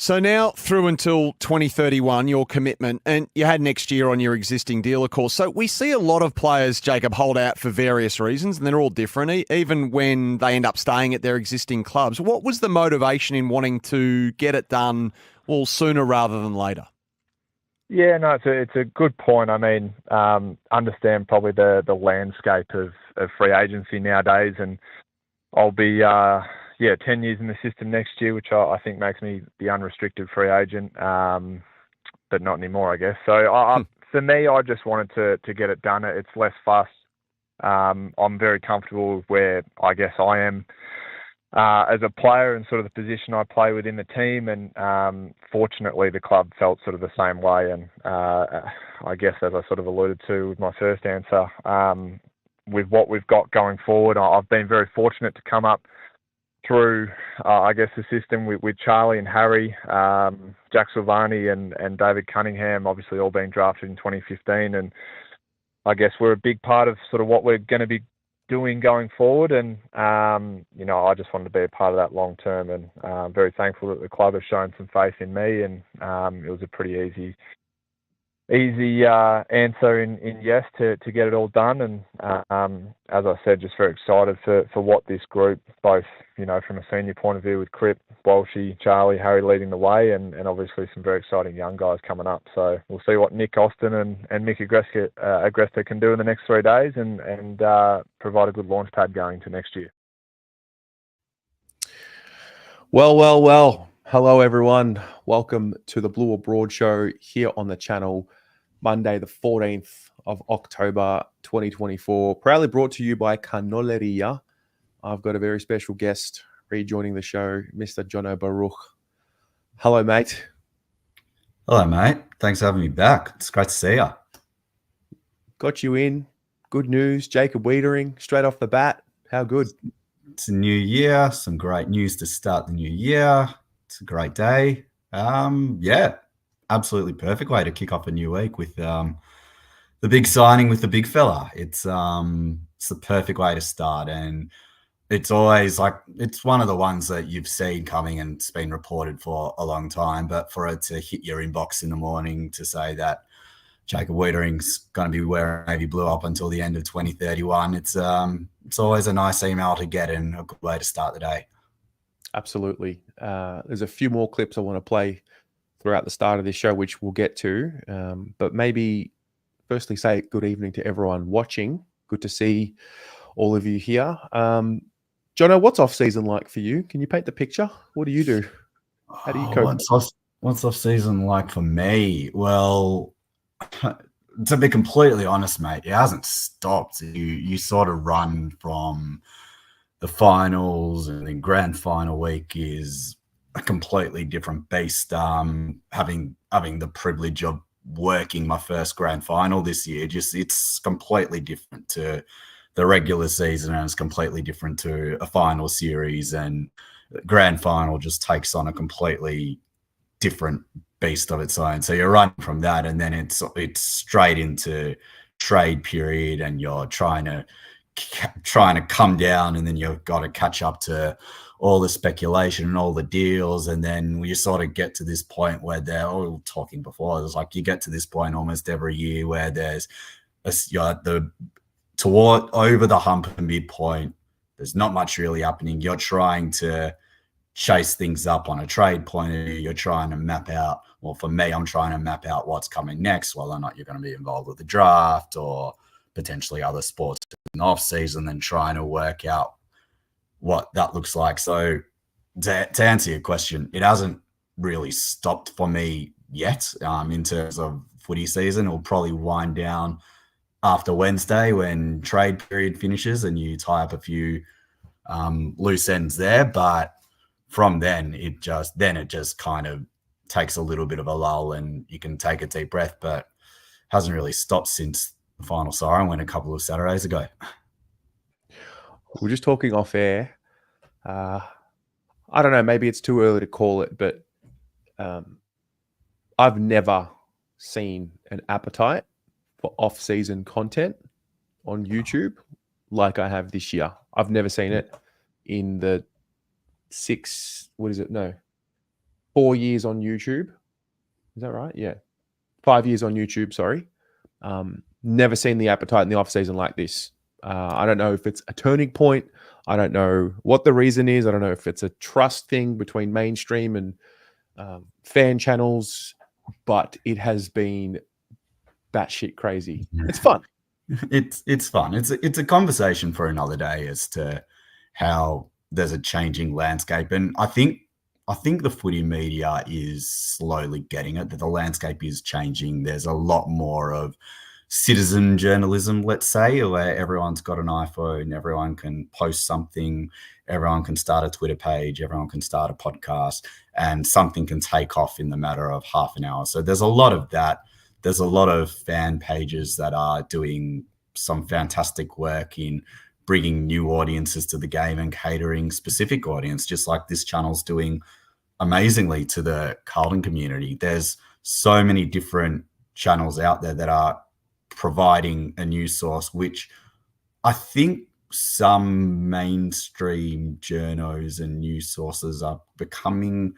So now through until 2031, your commitment, and you had next year on your existing deal, of course. So we see a lot of players, Jacob, hold out for various reasons, and they're all different, even when they end up staying at their existing clubs. What was the motivation in wanting to get it done, well, sooner rather than later? Yeah, no, it's a good point. I mean, understand probably the landscape of free agency nowadays, and I'll be 10 years in the system next year, which I think makes me the unrestricted free agent, but not anymore, I guess. So for me, I just wanted to get it done. It's less fuss. I'm very comfortable where I guess I am as a player and sort of the position I play within the team, and fortunately the club felt sort of the same way. And I guess, as I sort of alluded to with my first answer, with what we've got going forward, I've been very fortunate to come up through, I guess, the system with Charlie and Harry, Jack Silvani and David Cunningham, obviously all being drafted in 2015. And I guess we're a big part of sort of what we're going to be doing going forward. And, I just wanted to be a part of that long term, and I'm very thankful that the club has shown some faith in me. And it was a pretty easy answer in yes to get it all done. And as I said, just very excited for what this group, both from a senior point of view with Crip, Walshy, Charlie, Harry leading the way, and obviously some very exciting young guys coming up. So we'll see what Nick Austin and Mick Agresta can do in the next 3 days, and provide a good launch pad going into next year. Well. Hello, everyone. Welcome to the Blue or Broad show here on the channel. Monday, the 14th of October, 2024. Proudly brought to you by Cannoleria. I've got a very special guest rejoining the show, Mr. Jono Baruch. Hello, mate. Hello, mate. Thanks for having me back. It's great to see you. Got you in. Good news. Jacob Weitering, straight off the bat. How good? It's a new year. Some great news to start the new year. It's a great day. Absolutely perfect way to kick off a new week with the big signing with the big fella. It's the perfect way to start, and it's always it's one of the ones that you've seen coming and it's been reported for a long time. But for it to hit your inbox in the morning to say that Jacob Weitering's going to be wearing navy blue up until the end of 2031, it's always a nice email to get and a good way to start the day. Absolutely. There's a few more clips I want to play throughout the start of this show, which we'll get to. But maybe firstly say good evening to everyone watching. Good to see all of you here. Jono, what's off-season like for you? Can you paint the picture? What do you do? How do you cope? What's off-season like for me? Well, to be completely honest, mate, it hasn't stopped. You sort of run from the finals, and then grand final week is a completely different beast. Having the privilege of working my first grand final this year, it's completely different to the regular season, and it's completely different to a final series, and grand final just takes on a completely different beast of its own. So you're running from that, and then it's straight into trade period, and you're trying to come down, and then you've got to catch up to all the speculation and all the deals. And then you sort of get to this point where they're all talking before. It's like you get to this point almost every year where there's toward over the hump and midpoint, there's not much really happening. You're trying to chase things up on a trade point of view. You're trying to map out, well, for me, I'm trying to map out what's coming next, whether or not you're going to be involved with the draft or potentially other sports in the off season, then trying to work out what that looks like. So to answer your question, it hasn't really stopped for me yet. In terms of footy season, it'll probably wind down after Wednesday when trade period finishes and you tie up a few loose ends there. But from then, it just kind of takes a little bit of a lull and you can take a deep breath, but hasn't really stopped since the final siren went a couple of Saturdays ago. We're just talking off air. I don't know, maybe it's too early to call it, but I've never seen an appetite for off-season content on YouTube like I have this year. I've never seen it in the 4 years on YouTube. Is that right? Yeah. 5 years on YouTube, sorry. Never seen the appetite in the off season like this. I don't know if it's a turning point. I don't know what the reason is. I don't know if it's a trust thing between mainstream and fan channels, but it has been batshit crazy. It's fun. It's fun. It's a conversation for another day as to how there's a changing landscape, and I think the footy media is slowly getting it, that the landscape is changing. There's a lot more of citizen journalism, let's say, where everyone's got an iPhone, everyone can post something, everyone can start a Twitter page, everyone can start a podcast, and something can take off in the matter of half an hour. So there's a lot of that. There's a lot of fan pages that are doing some fantastic work in bringing new audiences to the game and catering specific audience, just like this channel's doing amazingly to the Carlton community. There's so many different channels out there that are providing a news source, which I think some mainstream journos and news sources are becoming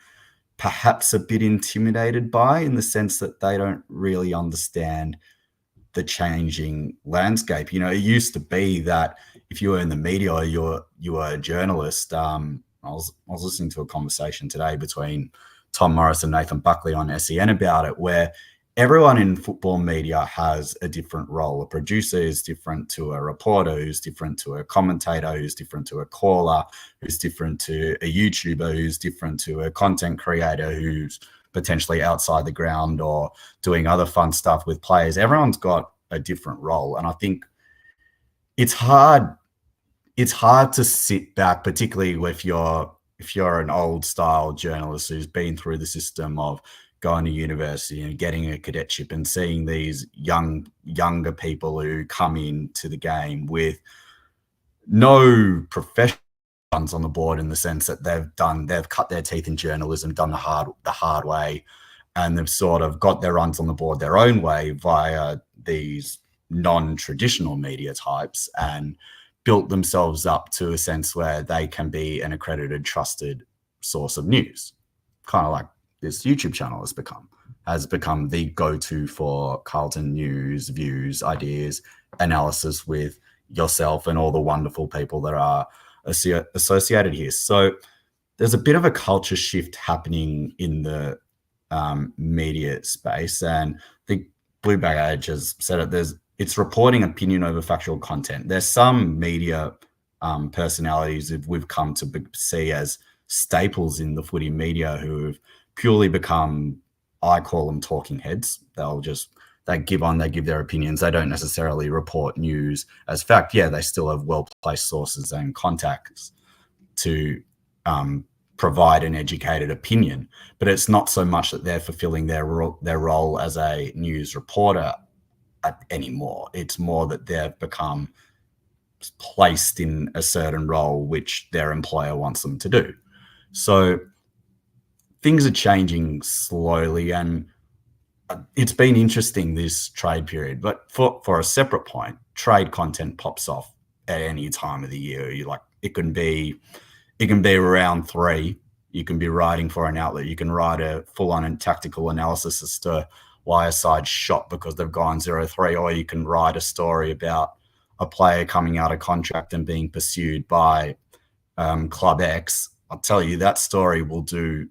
perhaps a bit intimidated by, in the sense that they don't really understand the changing landscape. You know, it used to be that if you were in the media, or you were a journalist. I was listening to a conversation today between Tom Morris and Nathan Buckley on SEN about it, where everyone in football media has a different role. A producer is different to a reporter, who's different to a commentator, who's different to a caller, who's different to a YouTuber, who's different to a content creator who's potentially outside the ground or doing other fun stuff with players. Everyone's got a different role. And I think it's hard to sit back, particularly if you're an old style journalist who's been through the system of going to university and getting a cadetship and seeing these younger people who come into the game with no professional runs on the board, in the sense that they've cut their teeth in journalism, done the hard way, and they've sort of got their runs on the board their own way via these non-traditional media types, and built themselves up to a sense where they can be an accredited, trusted source of news, kind of like this YouTube channel has become the go-to for Carlton news, views, ideas, analysis, with yourself and all the wonderful people that are associated here. So there's a bit of a culture shift happening in the media space, and the Blue Bag Age has said it. It's reporting opinion over factual content. There's some media personalities that we've come to see as staples in the footy media who have purely become, I call them talking heads. They give their opinions. They don't necessarily report news as fact. Yeah, they still have well-placed sources and contacts to provide an educated opinion, but it's not so much that they're fulfilling their role as a news reporter anymore. It's more that they've become placed in a certain role which their employer wants them to do. So things are changing slowly, and it's been interesting, this trade period. But for a separate point, trade content pops off at any time of the year. It can be round 3. You can be writing for an outlet. You can write a full-on and tactical analysis as to why a side shot because they've gone 0-3, or you can write a story about a player coming out of contract and being pursued by Club X. I'll tell you, that story will do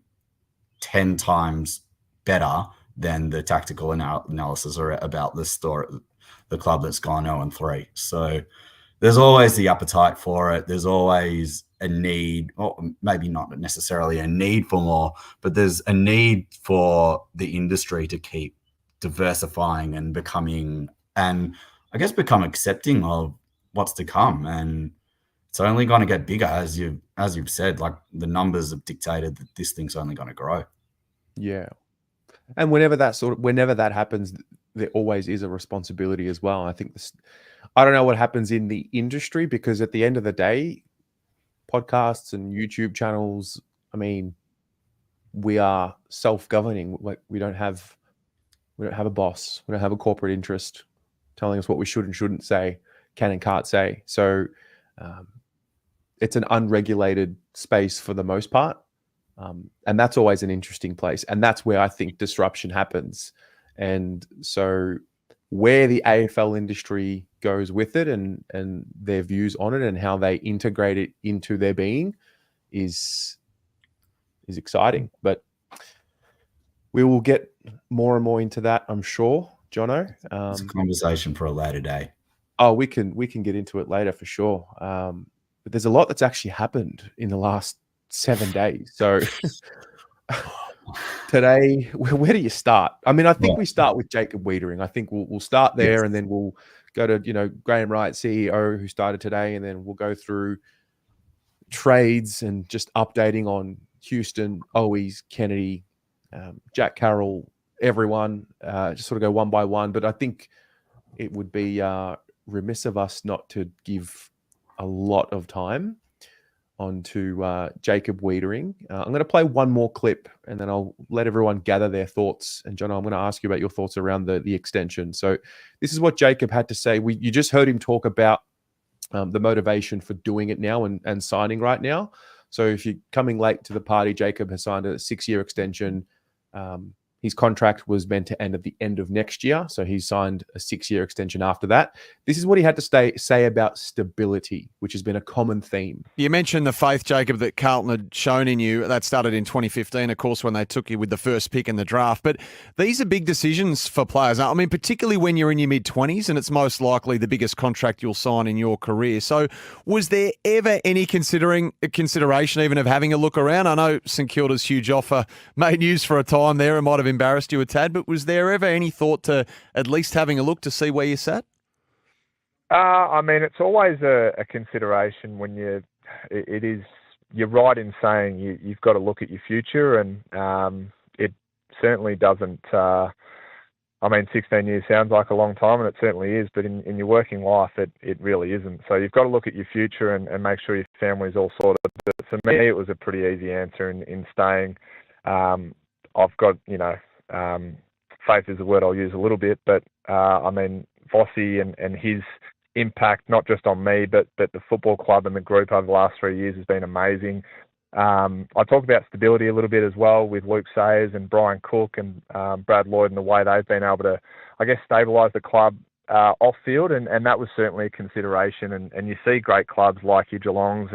10 times better than the tactical analysis about the club that's gone 0-3. So there's always the appetite for it. There's always a need, or maybe not necessarily a need for more, but there's a need for the industry to keep diversifying and become accepting of what's to come. And it's only going to get bigger, as you've said. Like, the numbers have dictated that this thing's only going to grow. Yeah. And whenever that happens, there always is a responsibility as well. I think I don't know what happens in the industry, because at the end of the day, podcasts and YouTube channels, I mean, we are self-governing. Like, we don't have a boss. We don't have a corporate interest telling us what we should and shouldn't say, can and can't say. So it's an unregulated space for the most part. And that's always an interesting place. And that's where I think disruption happens. And so where the AFL industry goes with it and their views on it and how they integrate it into their being is exciting. But we will get more and more into that, I'm sure, Jono. It's a conversation for a later day. Oh, we can get into it later for sure. But there's a lot that's actually happened in the last 7 days. So today, where do you start? I mean, I think we start with Jacob Weitering. I think we'll start there, and then we'll go to Graham Wright, CEO, who started today, and then we'll go through trades and just updating on Houston, Owies, Kennedy, Jack Carroll, everyone. Just sort of go one by one. But I think it would be remiss of us not to give a lot of time onto Jacob Weitering. I'm going to play one more clip and then I'll let everyone gather their thoughts. And John, I'm going to ask you about your thoughts around the extension. So this is what Jacob had to say. You just heard him talk about the motivation for doing it now and signing right now. So if you're coming late to the party, Jacob has signed a 6-year extension. His contract was meant to end at the end of next year. So he signed a 6-year extension after that. This is what he had to say about stability, which has been a common theme. You mentioned the faith, Jacob, that Carlton had shown in you. That started in 2015, of course, when they took you with the first pick in the draft. But these are big decisions for players. I mean, particularly when you're in your mid-20s, and it's most likely the biggest contract you'll sign in your career. So was there ever any consideration even of having a look around? I know St Kilda's huge offer made news for a time there and might have embarrassed you a tad, but was there ever any thought to at least having a look to see where you sat? I mean, it's always a consideration when you're right in saying you've got to look at your future, and it certainly doesn't. 16 years sounds like a long time, and it certainly is, but in your working life, it really isn't. So you've got to look at your future and make sure your family's all sorted. But for me, it was a pretty easy answer in staying. I've got, faith is a word I'll use a little bit, but Vossi and his impact, not just on me, but the football club and the group over the last 3 years has been amazing. I talk about stability a little bit as well with Luke Sayers and Brian Cook and Brad Lloyd and the way they've been able to, I guess, stabilise the club off field, and that was certainly a consideration. And you see great clubs like your Geelongs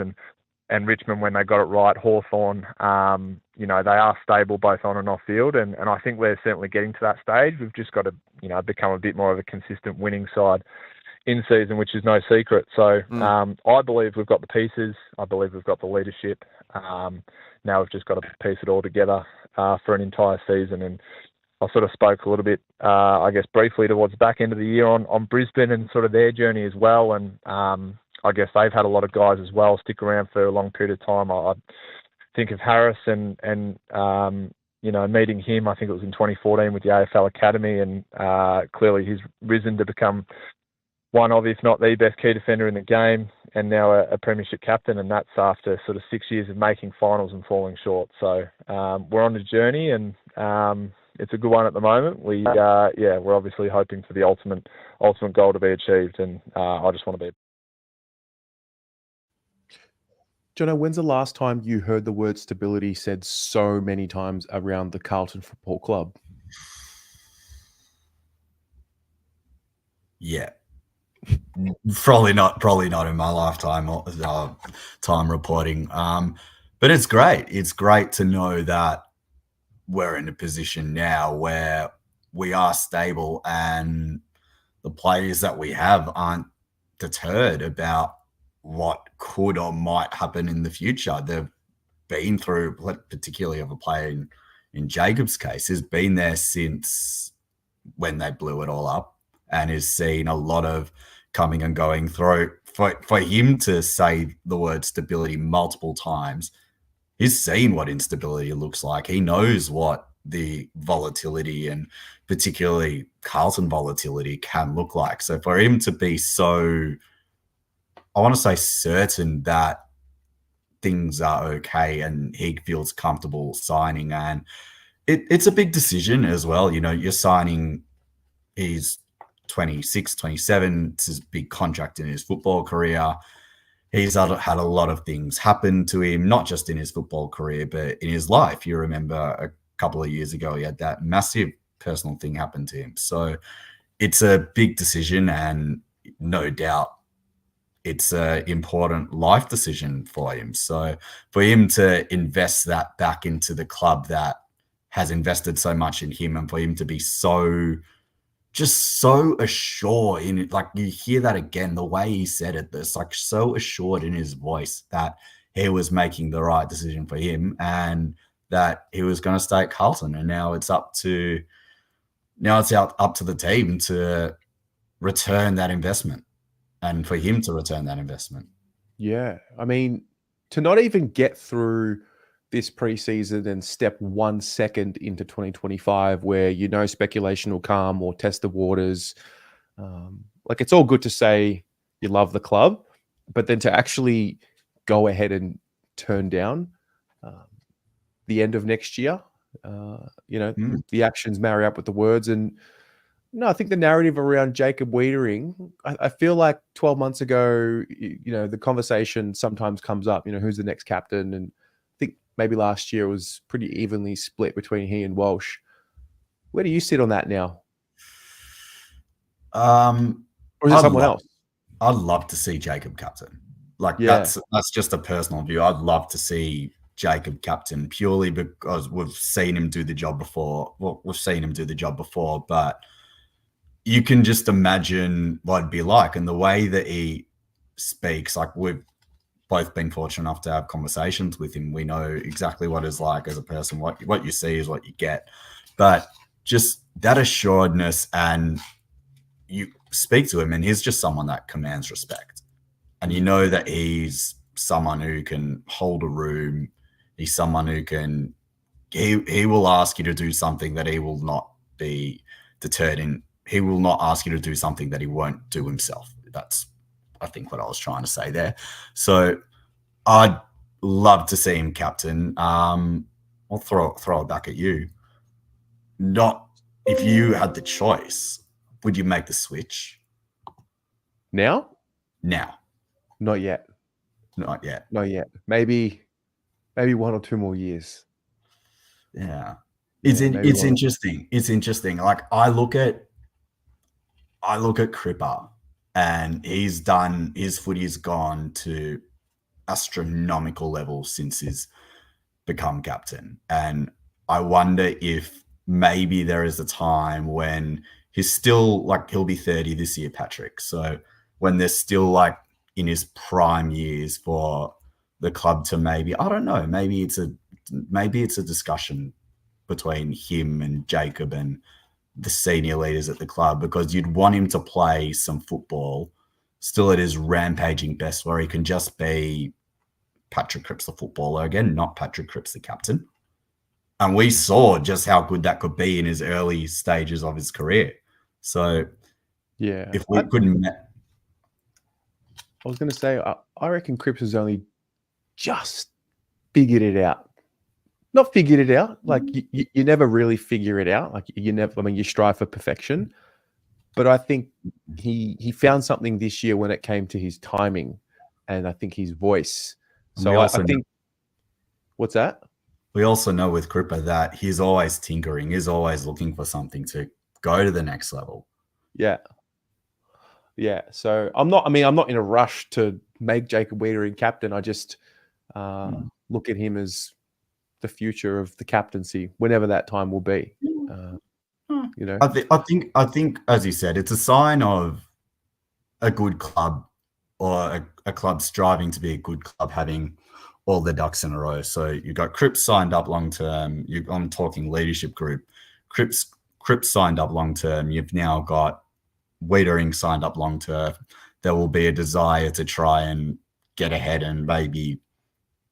and Richmond when they got it right, Hawthorn, they are stable both on and off field, and I think we're certainly getting to that stage. We've just got to, become a bit more of a consistent winning side in season, which is no secret. So I believe we've got the pieces. I believe we've got the leadership. Now we've just got to piece it all together for an entire season. And I sort of spoke a little bit, briefly towards the back end of the year on Brisbane and sort of their journey as well. And I guess they've had a lot of guys as well stick around for a long period of time. I think of Harris and meeting him, I think it was in 2014 with the AFL Academy, and clearly he's risen to become one of, if not the best key defender in the game, and now a premiership captain, and that's after sort of 6 years of making finals and falling short. So we're on a journey, and it's a good one at the moment. We're obviously hoping for the ultimate goal to be achieved, and I just want to be. Jono, when's the last time you heard the word stability said so many times around the Carlton Football Club? Yeah. Probably not in my lifetime or time reporting. But it's great. It's great to know that we're in a position now where we are stable and the players that we have aren't deterred about what could or might happen in the future. They've been through, particularly of a player in Jacob's case, has been there since when they blew it all up and has seen a lot of coming and going through. For him to say the word stability multiple times, he's seen what instability looks like. He knows what the volatility and particularly Carlton volatility can look like. So for him to be so, I want to say, certain that things are okay and he feels comfortable signing, and it's a big decision as well. You're signing, he's 26, 27, it's his big contract in his football career. he's had a lot of things happen to him, not just in his football career, but in his life. You remember a couple of years ago, he had that massive personal thing happen to him. So it's a big decision, and no doubt it's an important life decision for him. So for him to invest that back into the club that has invested so much in him, and for him to be just so assured in it, like you hear that again, the way he said it, there's like so assured in his voice that he was making the right decision for him and that he was going to stay at Carlton. And now it's up to the team to return that investment, and for him to return that investment. Yeah. I mean, to not even get through this preseason and step 1 second into 2025 where speculation will come or test the waters. Like, it's all good to say you love the club, but then to actually go ahead and turn down the end of next year, the actions marry up with the words. And no, I think the narrative around Jacob Weitering, I feel like 12 months ago, the conversation sometimes comes up, who's the next captain? And I think maybe last year was pretty evenly split between he and Walsh. Where do you sit on that now? Or is it someone else? I'd love to see Jacob captain. Like, that's just a personal view. I'd love to see Jacob captain purely because we've seen him do the job before. Well, we've seen him do the job before, but you can just imagine what it'd be like, and the way that he speaks. Like, we've both been fortunate enough to have conversations with him. We know exactly what he's like as a person. What you see is what you get. But just that assuredness, and you speak to him and he's just someone that commands respect. And you know that he's someone who can hold a room. He's someone who can, he will ask you to do something that he will not be deterred in. He will not ask you to do something that he won't do himself. That's, I think, what I was trying to say there. So I'd love to see him captain. I'll throw it back at you. Not if you had the choice, would you make the switch? Now? Now. Not yet. Not yet. Not yet. Maybe 1 or 2 more years. Yeah. It's interesting. It's interesting. Like, I look at Cripper, and his footy's gone to astronomical levels since he's become captain. And I wonder if maybe there is a time when he's still, like, he'll be 30 this year, Patrick. So when there's still, like, in his prime years for the club to maybe, I don't know, maybe it's a discussion between him and Jacob and the senior leaders at the club, because you'd want him to play some football still at his rampaging best, where he can just be Patrick Cripps the footballer again, not Patrick Cripps the captain. And we saw just how good that could be in his early stages of his career. So yeah, if we couldn't, I was going to say, I reckon Cripps has only just figured it out. Not figured it out. Like, you never really figure it out. Like, you strive for perfection. But I think he found something this year when it came to his timing, and I think his voice. So I think, what's that? We also know with Cripper that he's always tinkering. He's always looking for something to go to the next level. Yeah. Yeah. So I'm not in a rush to make Jacob Weitering captain. I just look at him as the future of the captaincy, whenever that time will be. I think, as you said, it's a sign of a good club, or a club striving to be a good club, having all the ducks in a row. So you've got Cripps signed up long term. I'm talking leadership group. Cripps signed up long term. You've now got Weitering signed up long term. There will be a desire to try and get ahead and maybe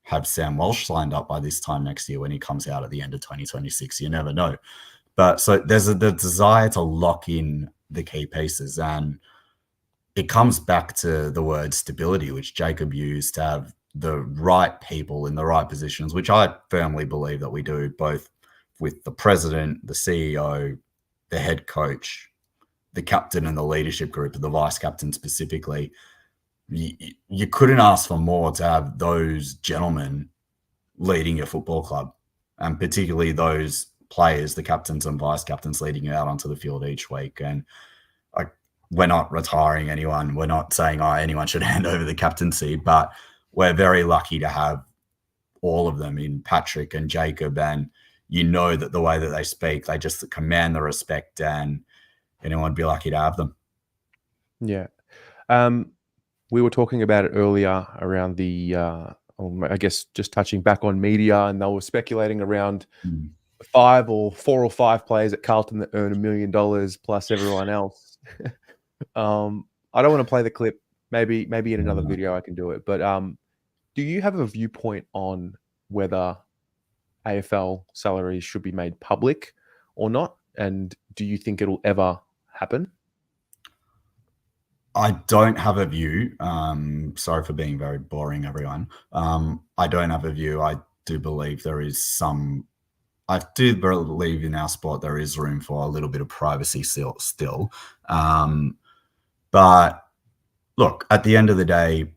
have Sam Walsh signed up by this time next year when he comes out at the end of 2026. You never know. But so there's the desire to lock in the key pieces, and it comes back to the word stability, which Jacob used, to have the right people in the right positions, which I firmly believe that we do, both with the president, the CEO, the head coach, the captain, and the leadership group, the vice captain specifically. you couldn't ask for more to have those gentlemen leading your football club, and particularly those players, the captains and vice captains, leading you out onto the field each week. And we're not retiring anyone. We're not saying anyone should hand over the captaincy, but we're very lucky to have all of them in Patrick and Jacob. And you know that the way that they speak, they just command the respect, and anyone would be lucky to have them. Yeah. We were talking about it earlier around the, I guess, just touching back on media, and they were speculating around 4 or 5 players at Carlton that earn $1 million plus everyone else. I don't want to play the clip. Maybe in another video I can do it. But do you have a viewpoint on whether AFL salaries should be made public or not? And do you think it'll ever happen? I don't have a view. Sorry for being very boring, everyone. I don't have a view. I do believe there is some. I do believe in our sport there is room for a little bit of privacy still. But look, at the end of the day,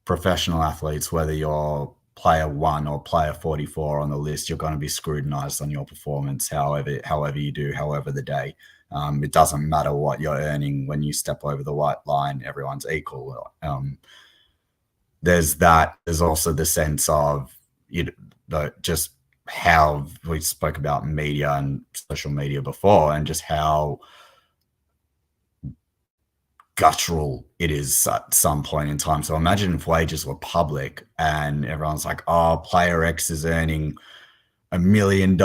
professional athletes, whether you're player 1 or player 44 on the list, you're going to be scrutinized on your performance, however you do, however the day. It doesn't matter what you're earning when you step over the white line. Everyone's equal. There's that. There's also the sense of just how we spoke about media and social media before, and just how guttural it is at some point in time. So imagine if wages were public and everyone's like, oh, player X is earning $1 million.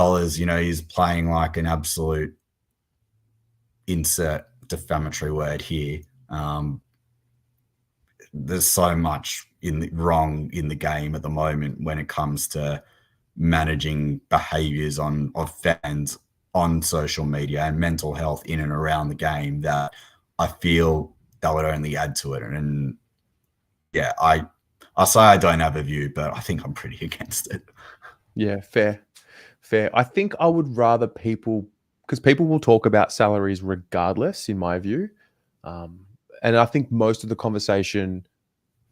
He's playing like an absolute, insert defamatory word here. There's so much wrong in the game at the moment when it comes to managing behaviors of fans on social media and mental health in and around the game that I feel that would only add to it. And yeah, I say I don't have a view, but I think I'm pretty against it. Yeah, fair. I think I would rather people, because people will talk about salaries regardless, in my view. And I think most of the conversation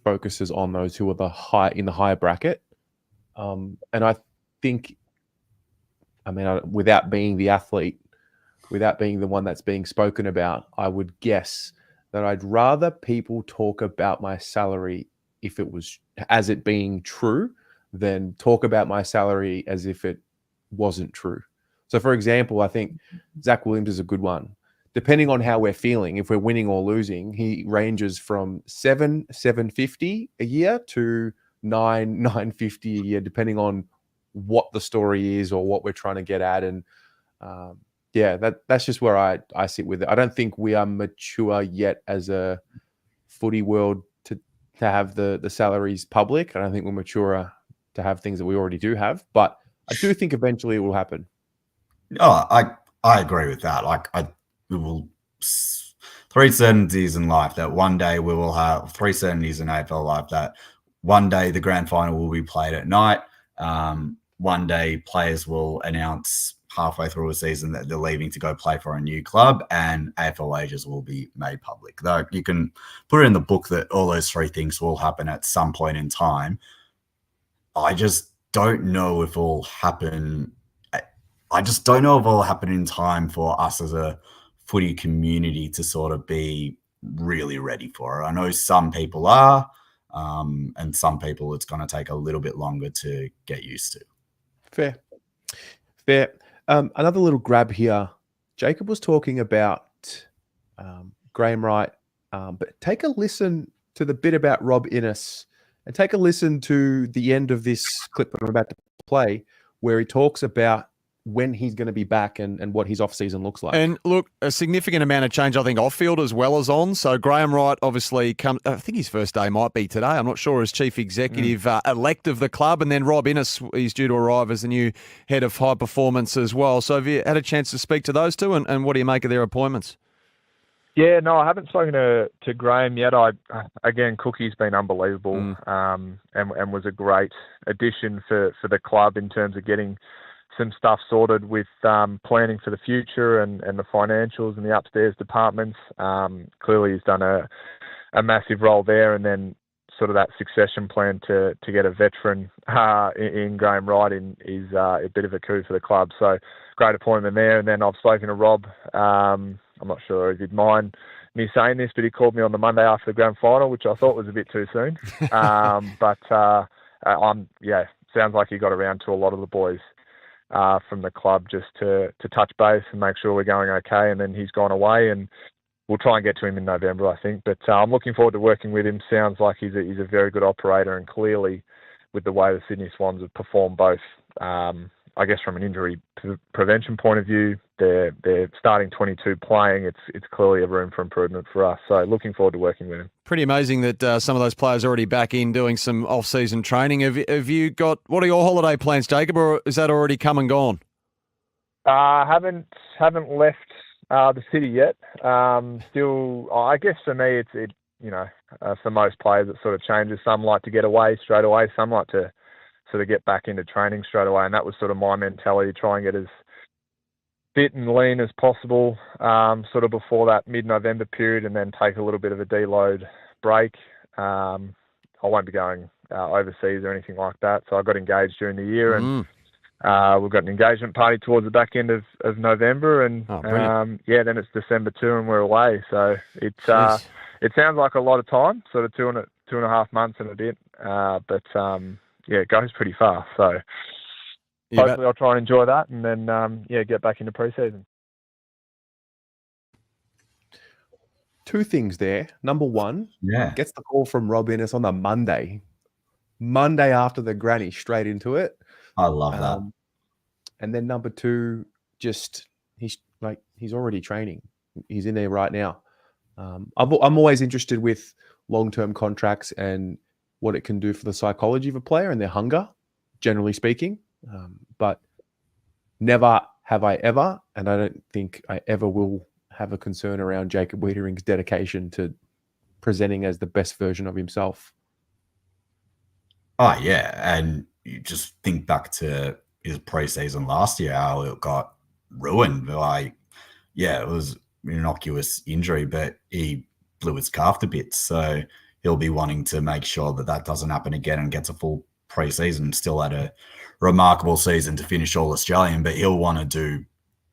focuses on those who are in the higher bracket. And I think, without being the athlete, without being the one that's being spoken about, I would guess that I'd rather people talk about my salary if it was as it being true than talk about my salary as if it wasn't true. So, for example, I think Zach Williams is a good one. Depending on how we're feeling, if we're winning or losing, he ranges from $750 a year to $950 a year, depending on what the story is or what we're trying to get at. And that's just where I sit with it. I don't think we are mature yet as a footy world to have the salaries public. I don't think we're mature to have things that we already do have, but I do think eventually it will happen. Oh, I agree with that. We will 3 certainties in life that one day we will have 3 certainties in AFL life that one day the grand final will be played at night. One day players will announce halfway through a season that they're leaving to go play for a new club, and AFL wages will be made public. Though you can put it in the book that all those 3 things will happen at some point in time. I just don't know if it'll happen. I just don't know if it'll happen in time for us as a footy community to sort of be really ready for it. I know some people are, and some people it's going to take a little bit longer to get used to. Fair. Another little grab here. Jacob was talking about Graham Wright, but take a listen to the bit about Rob Innes and take a listen to the end of this clip that I'm about to play, where he talks about when he's going to be back and what his off-season looks like. And look, a significant amount of change, I think, off-field as well as on. So Graham Wright obviously I think his first day might be today. I'm not sure, as chief executive elect of the club. And then Rob Innes is due to arrive as the new head of high performance as well. So have you had a chance to speak to those two, and what do you make of their appointments? Yeah, no, I haven't spoken to Graham yet. Again, Cookie's been unbelievable and was a great addition for the club in terms of getting some stuff sorted with planning for the future and the financials and the upstairs departments. Clearly he's done a a massive role there, and then sort of that succession plan to get a veteran in Graham Wright is a bit of a coup for the club. So great appointment there. And then I've spoken to Rob. I'm not sure if he'd mind me saying this, but he called me on the Monday after the grand final, which I thought was a bit too soon. Sounds like he got around to a lot of the boys from the club just to touch base and make sure we're going okay. And then he's gone away, and we'll try and get to him in November, I think. But I'm looking forward to working with him. Sounds like he's a very good operator, and clearly with the way the Sydney Swans have performed both, I guess from an injury prevention point of view, they're starting 22 playing. It's clearly a room for improvement for us. So looking forward to working with him. Pretty amazing that some of those players are already back in doing some off-season training. Have you got, what are your holiday plans, Jacob, or is that already come and gone? Haven't left the city yet. Still, I guess for me, for most players, it sort of changes. Some like to get away straight away. Some like to sort of get back into training straight away. And that was sort of my mentality, try and get as fit and lean as possible, sort of before that mid-November period, and then take a little bit of a deload break. I won't be going overseas or anything like that. So I got engaged during the year, and we've got an engagement party towards the back end of November, and then it's December 2 and we're away. So it sounds like a lot of time, sort of 2.5 months and a bit, but it goes pretty fast. So hopefully I'll try and enjoy that, and then get back into pre-season. Two things there. Number one, gets the call from Rob Innes on the Monday after the granny, straight into it. I love that. And then number two, just he's already training. He's in there right now. I'm always interested with long-term contracts and what it can do for the psychology of a player and their hunger, generally speaking. But never have I ever, and I don't think I ever will have a concern around Jacob Weitering's dedication to presenting as the best version of himself. Oh, yeah. And you just think back to his pre-season last year, how it got ruined. It was an innocuous injury, but he blew his calf to bits. So he'll be wanting to make sure that doesn't happen again and gets a full pre-season. Still had a remarkable season to finish All-Australian, but he'll want to do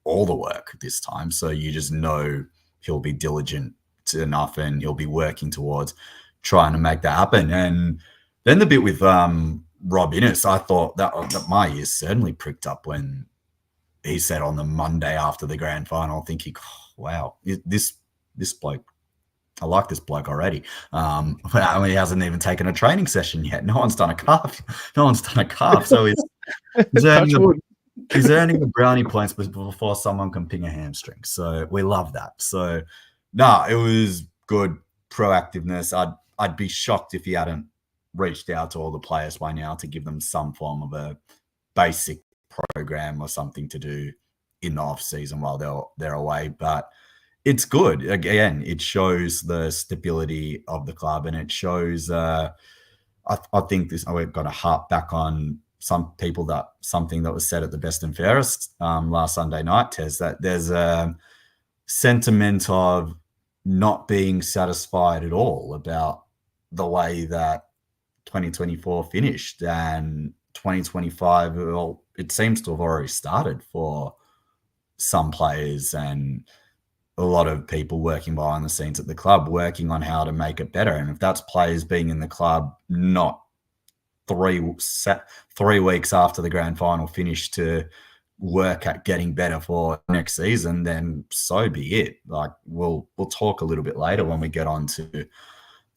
all the work this time. So you just know he'll be diligent enough, and he'll be working towards trying to make that happen. And then the bit with Rob Innes, I thought that my ears certainly pricked up when he said on the Monday after the grand final, thinking, wow, this bloke, I like this bloke already. He hasn't even taken a training session yet. No one's done a calf. So he's earning the brownie points before someone can ping a hamstring. So we love that. So it was good proactiveness. I'd be shocked if he hadn't reached out to all the players by now to give them some form of a basic program or something to do in the off season while they're away. But it's good. Again, it shows the stability of the club, and it shows. I think this. We've got to harp back on something that was said at the Best and Fairest last Sunday night, Tez, that there's a sentiment of not being satisfied at all about the way that 2024 finished, and 2025, well, it seems to have already started for some players and a lot of people working behind the scenes at the club, working on how to make it better. And if that's players being in the club, not 3 weeks after the grand final finish to work at getting better for next season, then so be it. Like we'll talk a little bit later when we get on to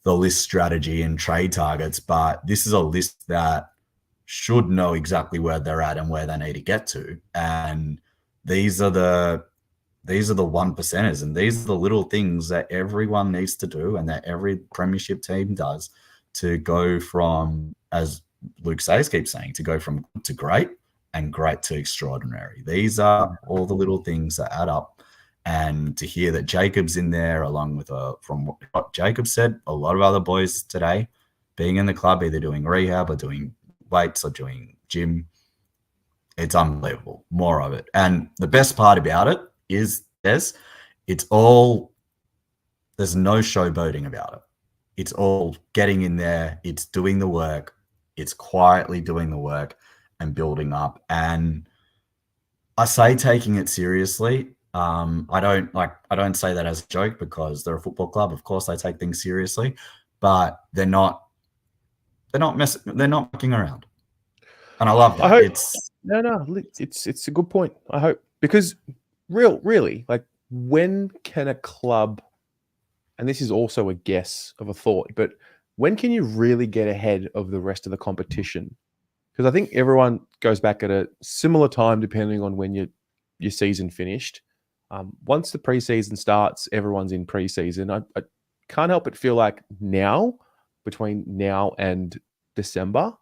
the list strategy and trade targets, but this is a list that should know exactly where they're at and where they need to get to. And these are the 1%ers, and these are the little things that everyone needs to do and that every premiership team does to go from, as Luke Sayers keeps saying, to go from good to great and great to extraordinary. These are all the little things that add up. And to hear that Jacob's in there, along with, from what Jacob said, a lot of other boys today being in the club, either doing rehab or doing weights or doing gym, it's unbelievable. More of it. And the best part about it is there's no showboating about it. It's all getting in there. It's doing the work. It's quietly doing the work and building up. And I say taking it seriously. I don't say that as a joke because they're a football club. Of course, they take things seriously, but they're not mucking around. And I love that. I hope it's a good point. I hope, because really, like, when can a club, and this is also a guess of a thought, but when can you really get ahead of the rest of the competition? Because I think everyone goes back at a similar time depending on when your season finished. Once the preseason starts, everyone's in preseason. I can't help but feel like now, between now and December,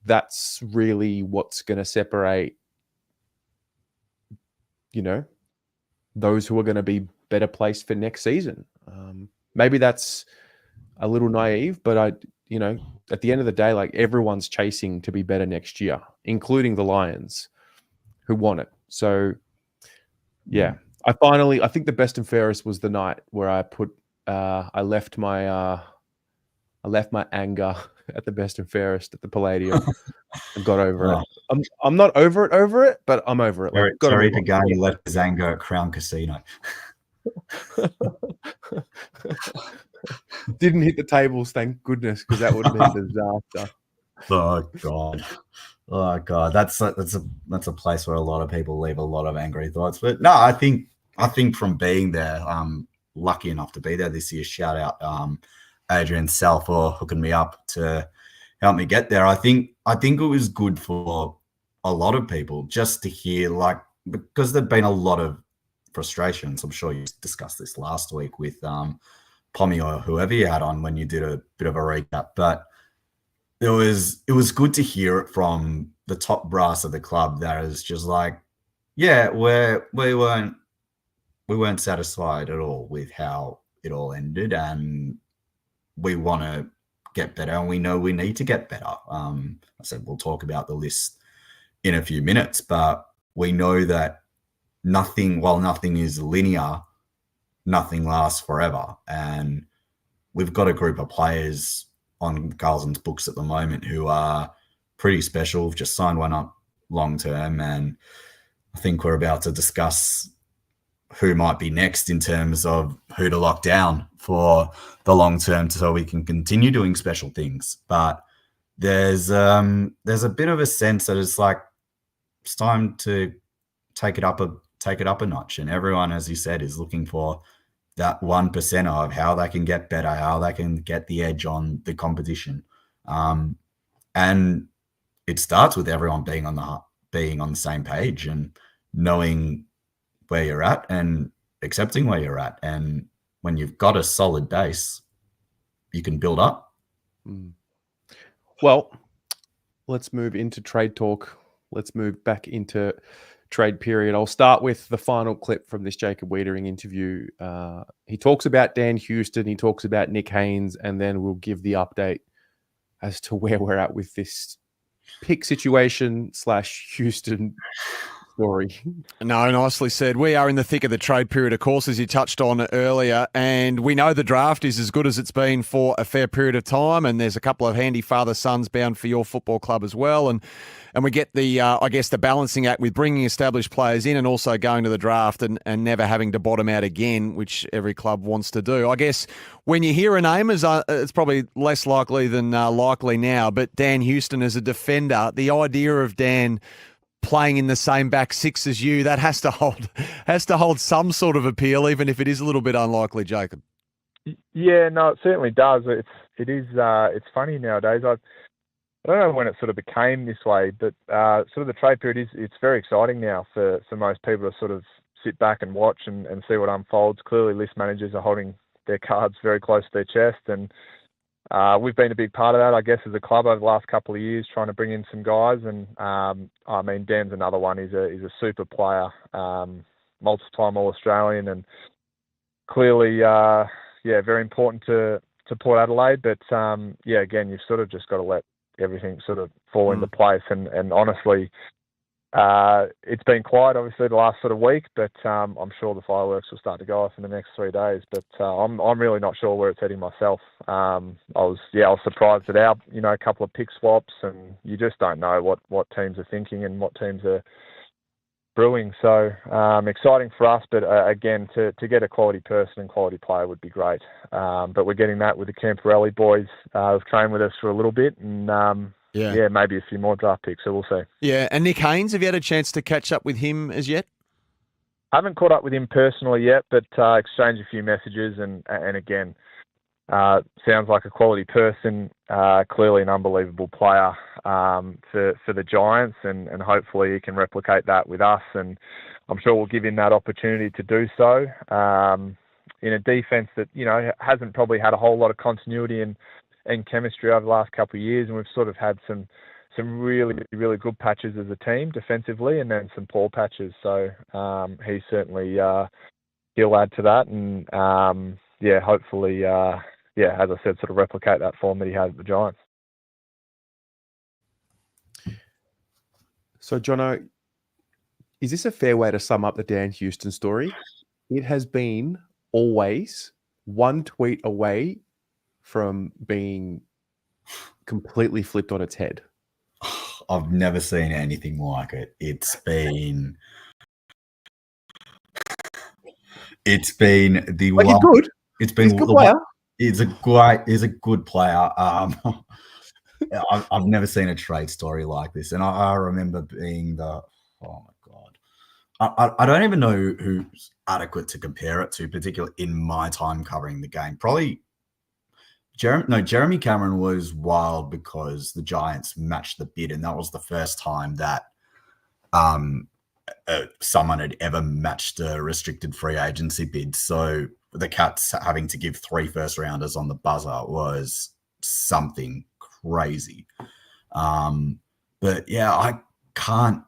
that's really what's going to separate, those who are going to be better placed for next season. Maybe that's a little naive, but at the end of the day, like, everyone's chasing to be better next year, including the Lions who want it. So yeah, I think the best and fairest was the night where I left my anger at the best and fairest at the Palladium and got over it. I'm not over it, but I'm over it. Terry Pagani left his anger at Crown Casino. Didn't hit the tables, thank goodness, because that would have been a disaster. Oh god, that's a place where a lot of people leave a lot of angry thoughts. But no, I think from being there, lucky enough to be there this year. Shout out Adrian Sal for hooking me up to help me get there. I think it was good for a lot of people just to hear, like, because there've been a lot of frustrations. I'm sure you discussed this last week with Pommy or whoever you had on when you did a bit of a recap, but it was good to hear it from the top brass of the club that is just like, yeah, we weren't satisfied at all with how it all ended, and we want to get better, and we know we need to get better. I said we'll talk about the list in a few minutes, but we know that nothing is linear, nothing lasts forever. And we've got a group of players on Carlton's books at the moment who are pretty special. We've just signed one up long term, and I think we're about to discuss who might be next in terms of who to lock down for the long term so we can continue doing special things. But there's a bit of a sense that it's like it's time to take it up a notch, and everyone, as you said, is looking for that 1% of how they can get better, how they can get the edge on the competition. And it starts with everyone being on the same page and knowing where you're at and accepting where you're at. And when you've got a solid base, you can build up. Well, let's move into trade talk. Let's move back into trade period. I'll start with the final clip from this Jacob Weitering interview. He talks about Dan Houston, he talks about Nick Haynes, and then we'll give the update as to where we're at with this pick situation / Houston story. No, nicely said. We are in the thick of the trade period, of course, as you touched on earlier, and we know the draft is as good as it's been for a fair period of time, and there's a couple of handy father-sons bound for your football club as well, and we get the, I guess, the balancing act with bringing established players in and also going to the draft and never having to bottom out again, which every club wants to do. I guess when you hear a name, it's probably less likely than likely now, but Dan Houston as a defender, the idea of Dan playing in the same back six as you, that has to hold some sort of appeal, even if it is a little bit unlikely, Jacob. Yeah, no, it certainly does. It's funny nowadays. I don't know when it sort of became this way, but sort of the trade period it's very exciting now for most people to sort of sit back and watch and see what unfolds. Clearly, list managers are holding their cards very close to their chest, and we've been a big part of that, I guess, as a club over the last couple of years, trying to bring in some guys. And I mean, Dan's another one. He's a super player, multi-time All-Australian, and clearly, very important to Port Adelaide. But again, you've sort of just got to let everything sort of fall into place. And honestly, it's been quiet, obviously, the last sort of week, but I'm sure the fireworks will start to go off in the next 3 days. But I'm really not sure where it's heading myself. I was surprised at our, a couple of pick swaps, and you just don't know what teams are thinking and what teams are brewing. So exciting for us, but again, to get a quality person and quality player would be great. But we're getting that with the Cannoleria boys who've trained with us for a little bit, and maybe a few more draft picks, so we'll see. Yeah, and Nick Haynes, have you had a chance to catch up with him as yet? I haven't caught up with him personally yet, but exchanged a few messages, and again, sounds like a quality person, clearly an unbelievable player for the Giants, and hopefully he can replicate that with us, and I'm sure we'll give him that opportunity to do so in a defence that, hasn't probably had a whole lot of continuity and chemistry over the last couple of years, and we've sort of had some really, really good patches as a team defensively, and then some poor patches. So he certainly he'll add to that, and hopefully, as I said, sort of replicate that form that he had at the Giants. So, Jono, is this a fair way to sum up the Dan Houston story? It has been always one tweet away from being completely flipped on its head. I've never seen anything like it. It's been the Like, he's good. It's been he's a good player. He's a good player. I've never seen a trade story like this, and I remember being oh my god, I don't even know who's adequate to compare it to, particularly in my time covering the game. Probably Jeremy Cameron was wild because the Giants matched the bid, and that was the first time that someone had ever matched a restricted free agency bid. So the Cats having to give 3 first-rounders on the buzzer was something crazy. But yeah, I can't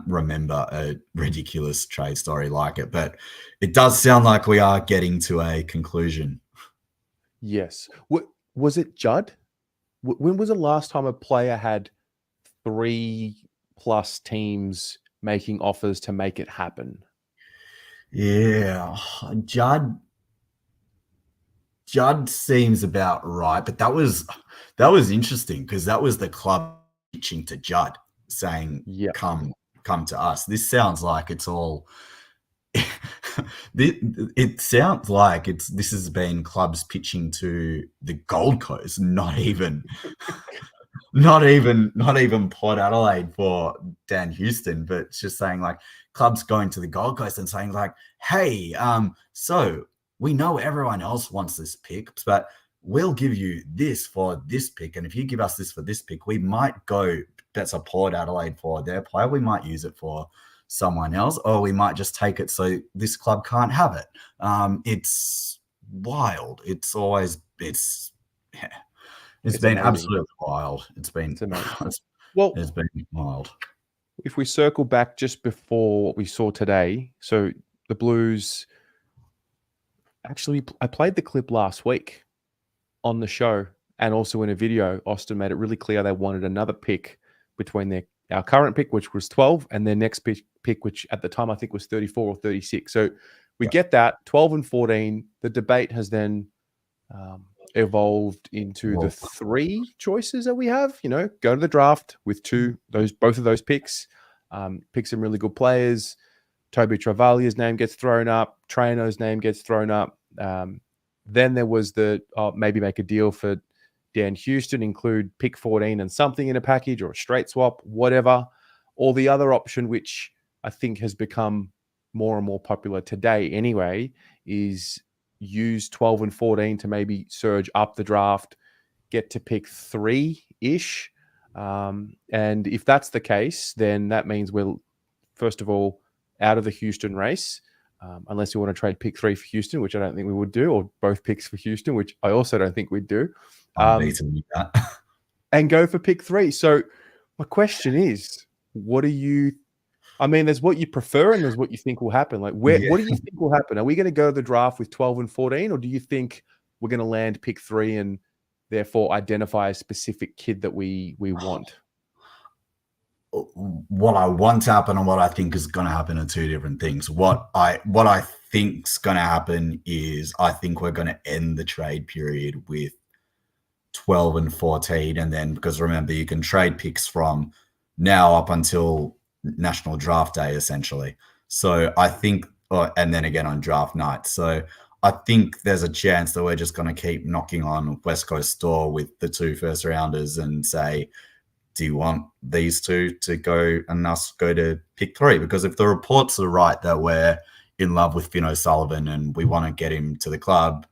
remember a ridiculous trade story like it, but it does sound like we are getting to a conclusion. Yes. Was it Judd? When was the last time a player had 3+ teams making offers to make it happen? Yeah, Judd seems about right, but that was interesting because that was the club pitching to Judd saying, "Come to us." This sounds like it's all. It sounds like this has been clubs pitching to the Gold Coast, not even Port Adelaide for Dan Houston, but it's just saying like clubs going to the Gold Coast and saying like, hey, so we know everyone else wants this pick, but we'll give you this for this pick. And if you give us this for this pick, we might go, that's a Port Adelaide for their player. We might use it for someone else, or we might just take it so this club can't have it. It's wild. It's been amazing. Absolutely wild. It's amazing. Well, it's been wild. If we circle back just before what we saw today, so the Blues, actually, I played the clip last week on the show and also in a video. Austin made it really clear they wanted another pick between our current pick, which was 12, and their next pick, which at the time I think was 34 or 36. So we get that 12 and 14. The debate has then evolved into the 3 choices that we have. Go to the draft with both of those picks. Pick some really good players. Toby Travaglia's name gets thrown up. Traino's name gets thrown up. Then there was maybe make a deal for Dan Houston, include pick 14 and something in a package or a straight swap, whatever. Or the other option, which I think has become more and more popular today anyway, is use 12 and 14 to maybe surge up the draft, get to pick 3-ish. And if that's the case, then that means we're, first of all, out of the Houston race, unless you want to trade pick 3 for Houston, which I don't think we would do, or both picks for Houston, which I also don't think we'd do. And go for pick 3. So my question is, what do you... I mean, there's what you prefer and there's what you think will happen. Like, what do you think will happen? Are we going to go to the draft with 12 and 14, or do you think we're going to land pick 3 and therefore identify a specific kid that we want? what I want to happen and what I think is going to happen are two different things. What I think's going to happen is I think we're going to end the trade period with 12 and 14, and then, because remember, you can trade picks from now up until National Draft Day, essentially. So I think, and then again on draft night. So I think there's a chance that we're just going to keep knocking on West Coast door with the 2 first rounders and say, do you want these two to go and us go to pick 3? Because if the reports are right that we're in love with Finn O'Sullivan and we want to get him to the club,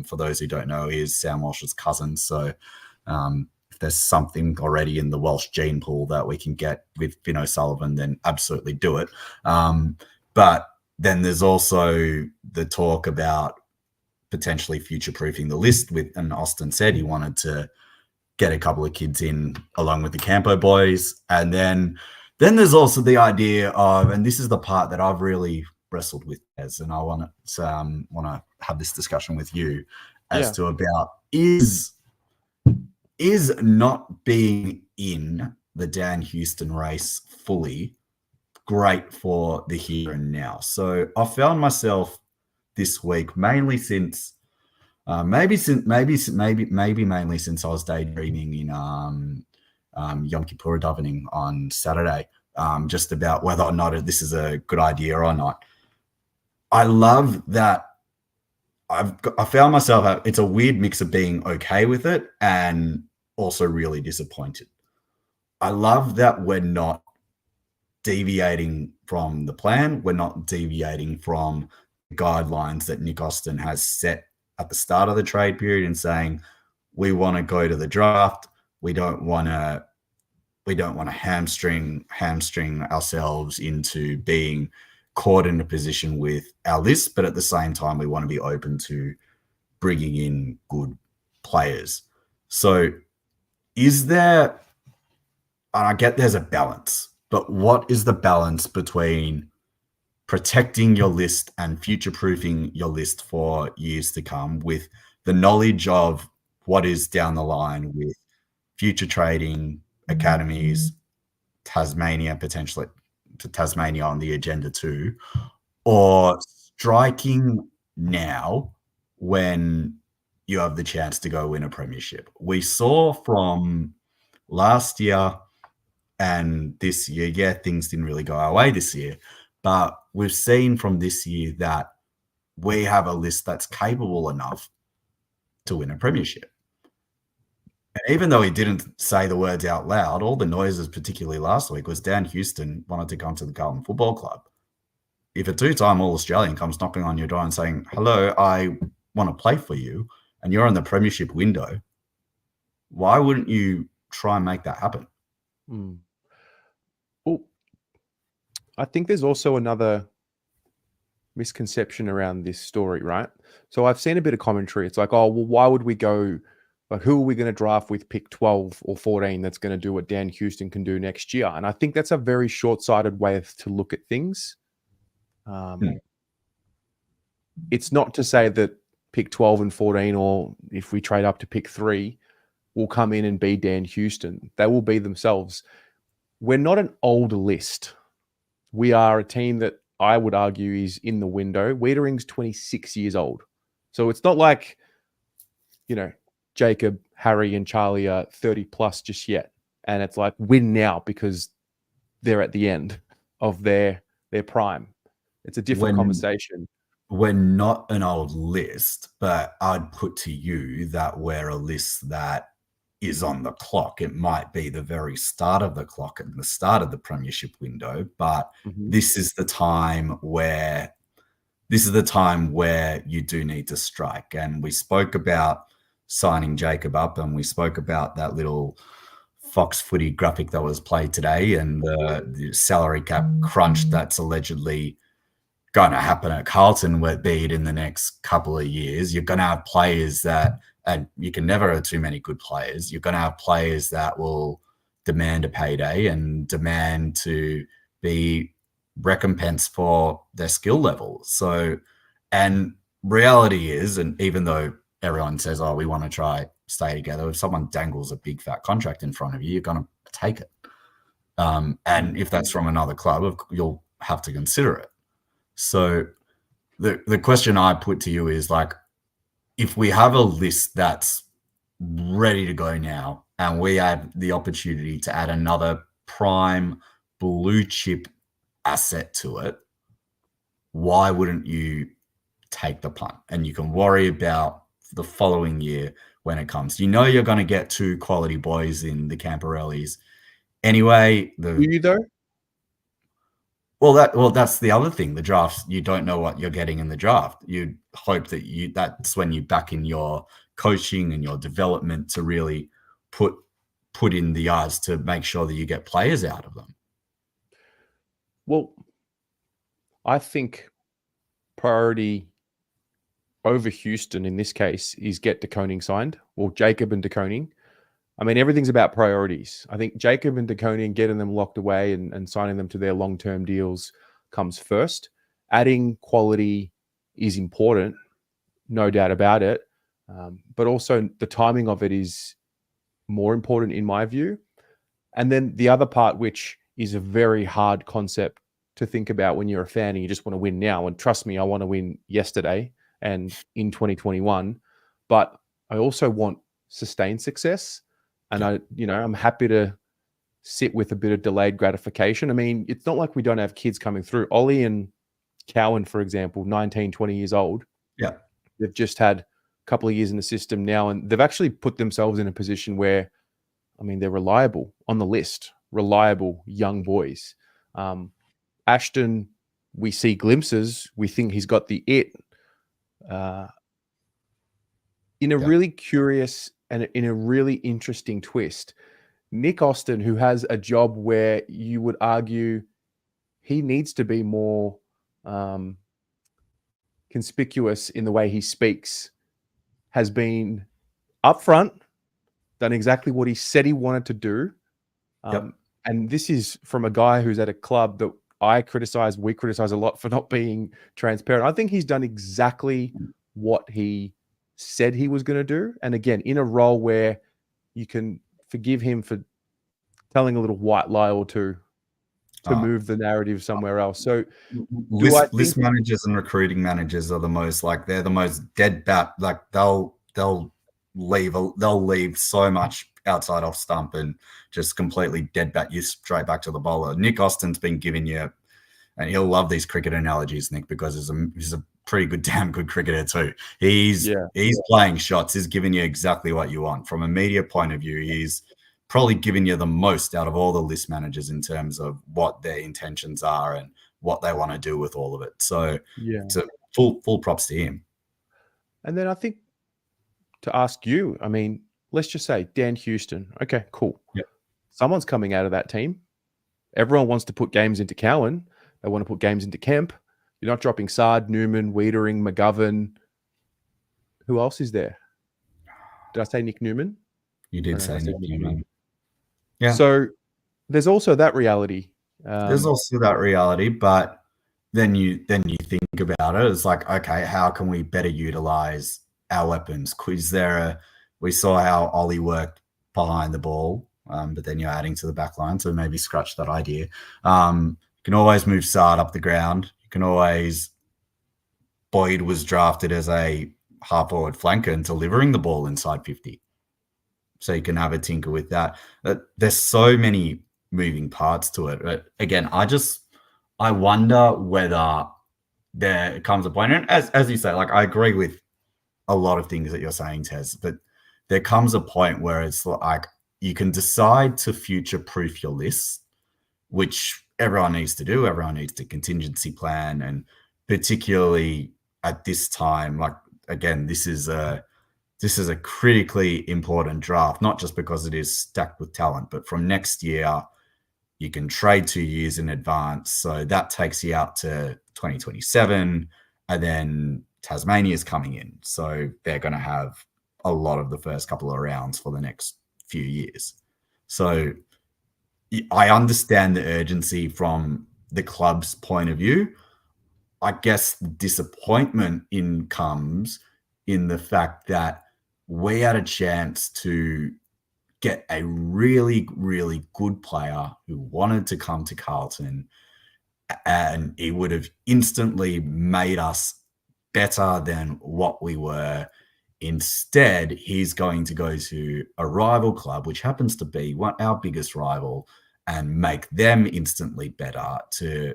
for those who don't know, he is Sam Walsh's cousin. So if there's something already in the Walsh gene pool that we can get with Finn O'Sullivan, then absolutely do it. But then there's also the talk about potentially future-proofing the list and Austin said he wanted to get a couple of kids in along with the Campo boys. And then there's also the idea of, and this is the part that I've really wrestled with, and I want to have this discussion with you as to about is not being in the Dan Houston race fully great for the here and now. So I found myself this week, mainly since maybe mainly since I was daydreaming in Yom Kippur davening on Saturday, just about whether or not this is a good idea or not. I love that I found myself, it's a weird mix of being okay with it and also really disappointed. I love that we're not deviating from the plan. We're not deviating from the guidelines that Nick Austin has set at the start of the trade period and saying, we want to go to the draft. We don't want to hamstring ourselves into being caught in a position with our list, but at the same time, we want to be open to bringing in good players. So is there, and I get there's a balance, but what is the balance between protecting your list and future-proofing your list for years to come with the knowledge of what is down the line with future trading, academies, Tasmania, potentially to Tasmania on the agenda too, or striking now when you have the chance to go win a premiership? We saw from last year and this year, things didn't really go our way this year, but we've seen from this year that we have a list that's capable enough to win a premiership. And even though he didn't say the words out loud, all the noises, particularly last week, was Dan Houston wanted to come to the Carlton Football Club. If a 2-time All-Australian comes knocking on your door and saying, hello, I want to play for you, and you're in the premiership window, why wouldn't you try and make that happen? Well, I think there's also another misconception around this story, right? So I've seen a bit of commentary. It's like, oh, well, why would we go, like, who are we going to draft with pick 12 or 14 that's going to do what Dan Houston can do next year? And I think that's a very short-sighted way to look at things. It's not to say that pick 12 and 14, or if we trade up to pick 3, will come in and be Dan Houston. They will be themselves. We're not an old list. We are a team that I would argue is in the window. Weitering's 26 years old. So it's not like, you know, Jacob, Harry, and Charlie are 30 plus just yet. And it's like win now because they're at the end of their prime. It's a different conversation. We're not an old list, but I'd put to you that we're a list that is on the clock. It might be the very start of the clock and the start of the premiership window, but this is the time where you do need to strike. And we spoke about signing Jacob up, and we spoke about that little Fox Footy graphic that was played today and the salary cap crunch that's allegedly going to happen at Carlton, be it in the next couple of years. You're going to have players that, and you can never have too many good players. You're going to have players that will demand a payday and demand to be recompensed for their skill level. So, and reality is, and even though everyone says, oh, we want to try stay together, if someone dangles a big fat contract in front of you, you're going to take it. And if that's from another club, you'll have to consider it. So the question I put to you is like, if we have a list that's ready to go now and we have the opportunity to add another prime blue chip asset to it, why wouldn't you take the punt? And you can worry about the following year when it comes. You know you're going to get 2 quality boys in the Camporellis. Anyway, Do you though? Well, that's the other thing. The draft, you don't know what you're getting in the draft. You hope that that's when you back in your coaching and your development to really put in the yards to make sure that you get players out of them. Well, I think priority over Houston in this case is get De Koning signed, or Jacob and De Koning. I mean, everything's about priorities. I think Jacob and De Koning getting them locked away and signing them to their long-term deals comes first. Adding quality is important, no doubt about it. But also the timing of it is more important in my view. And then the other part, which is a very hard concept to think about when you're a fan and you just want to win now. And trust me, I want to win yesterday and in 2021. But I also want sustained success. And I'm happy to sit with a bit of delayed gratification. I mean, it's not like we don't have kids coming through. Ollie and Cowan, for example, 19, 20 years old. Yeah. They've just had a couple of years in the system now, and they've actually put themselves in a position where, I mean, they're reliable on the list, reliable young boys. Ashton, we see glimpses. We think he's got the it. In a really curious and in a really interesting twist, Nick Austin, who has a job where you would argue he needs to be more conspicuous in the way he speaks, has been upfront, done exactly what he said he wanted to do. And this is from a guy who's at a club that we criticize a lot for not being transparent. I think he's done exactly what he said he was going to do. And again, in a role where you can forgive him for telling a little white lie or two to move the narrative somewhere else. So list managers and recruiting managers are the most they're the most dead bat. Like they'll leave so much outside off stump and just completely dead bat you straight back to the bowler. Nick Austin's been giving you, and he'll love these cricket analogies, Nick, because he's a pretty good, damn good cricketer too. He's playing shots. He's giving you exactly what you want. From a media point of view, he's probably giving you the most out of all the list managers in terms of what their intentions are and what they want to do with all of it. So it's a full props to him. And then I think to ask you, I mean, let's just say Dan Houston. Okay, cool. Yep. Someone's coming out of that team. Everyone wants to put games into Cowan. They want to put games into Kemp. You're not dropping Sard, Newman, Weitering, McGovern. Who else is there? Did I say Nick Newman? You did say Nick Newman. Yeah. So there's also that reality. There's also that reality, but then you think about it. It's like, okay, how can we better utilize our weapons? We saw how Ollie worked behind the ball, but then you're adding to the back line, so maybe scratch that idea. You can always move Sard up the ground. You can always. Boyd was drafted as a half-forward flanker and delivering the ball inside 50. So you can have a tinker with that. There's so many moving parts to it. But again, I wonder whether there comes a point, and as you say, I agree with a lot of things that you're saying, Tez, but there comes a point where it's like you can decide to future-proof your list, which everyone needs to do. Everyone needs to contingency plan, and particularly at this time, again, this is a critically important draft, not just because it is stacked with talent, but from next year, you can trade 2 years in advance. So that takes you out to 2027, and then Tasmania's coming in. So they're going to have a lot of the first couple of rounds for the next few years. So I understand the urgency from the club's point of view. I guess the disappointment comes in the fact that we had a chance to get a really, really good player who wanted to come to Carlton, and he would have instantly made us better than what we were. Instead, he's going to go to a rival club, which happens to be our biggest rival, and make them instantly better to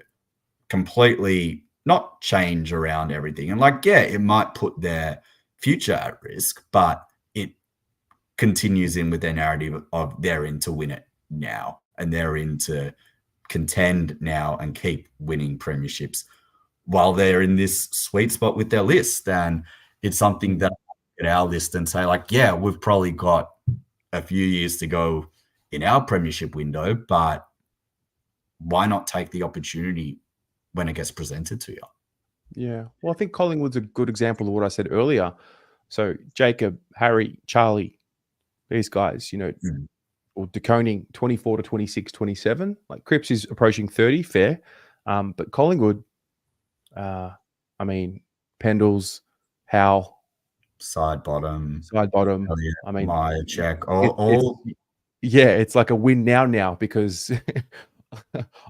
completely not change around everything. And it might put their future at risk, but it continues in with their narrative of they're in to win it now, and they're in to contend now and keep winning premierships while they're in this sweet spot with their list. And it's something that at our list and say, we've probably got a few years to go in our premiership window, but why not take the opportunity when it gets presented to you? Yeah. Well, I think Collingwood's a good example of what I said earlier. So Jacob, Harry, Charlie, these guys, or DeConing, 24 to 26, 27. Like Cripps is approaching 30, fair. But Collingwood, Pendles, Howe, side bottom. Elliot, Meyer, check. It's like a win now because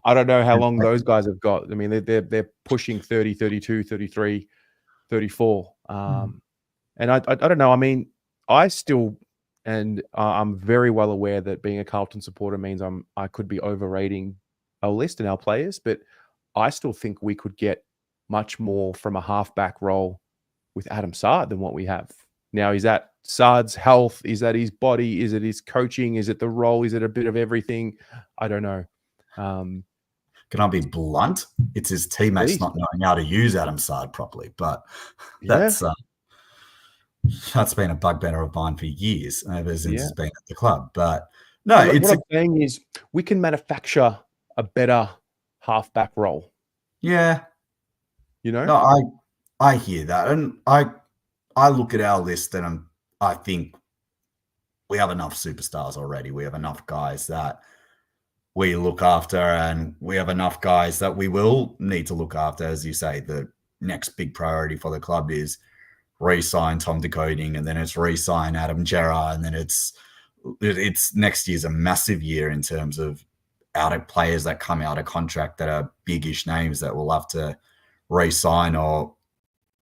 I don't know how long those guys have got. I mean, they're pushing 30, 32, 33, 34. And I don't know. I mean, I still, and I'm very well aware that being a Carlton supporter means I could be overrating our list and our players, but I still think we could get much more from a halfback role with Adam Saad than what we have. Now, is that Saad's health? Is that his body? Is it his coaching? Is it the role? Is it a bit of everything? I don't know. Can I be blunt? It's his teammates not knowing how to use Adam Saad properly, but that's been a bugbear of mine for years, ever since he's been at the club. But no, what I'm saying is we can manufacture a better halfback role. Yeah. No, I hear that. And I look at our list and I think we have enough superstars already. We have enough guys that we look after, and we have enough guys that we will need to look after. As you say, the next big priority for the club is re-sign Tom DeConing, and then it's re-sign Adam Gerrard, and then it's next year's a massive year in terms of out of players that come out of contract that are big-ish names that we'll have to re-sign or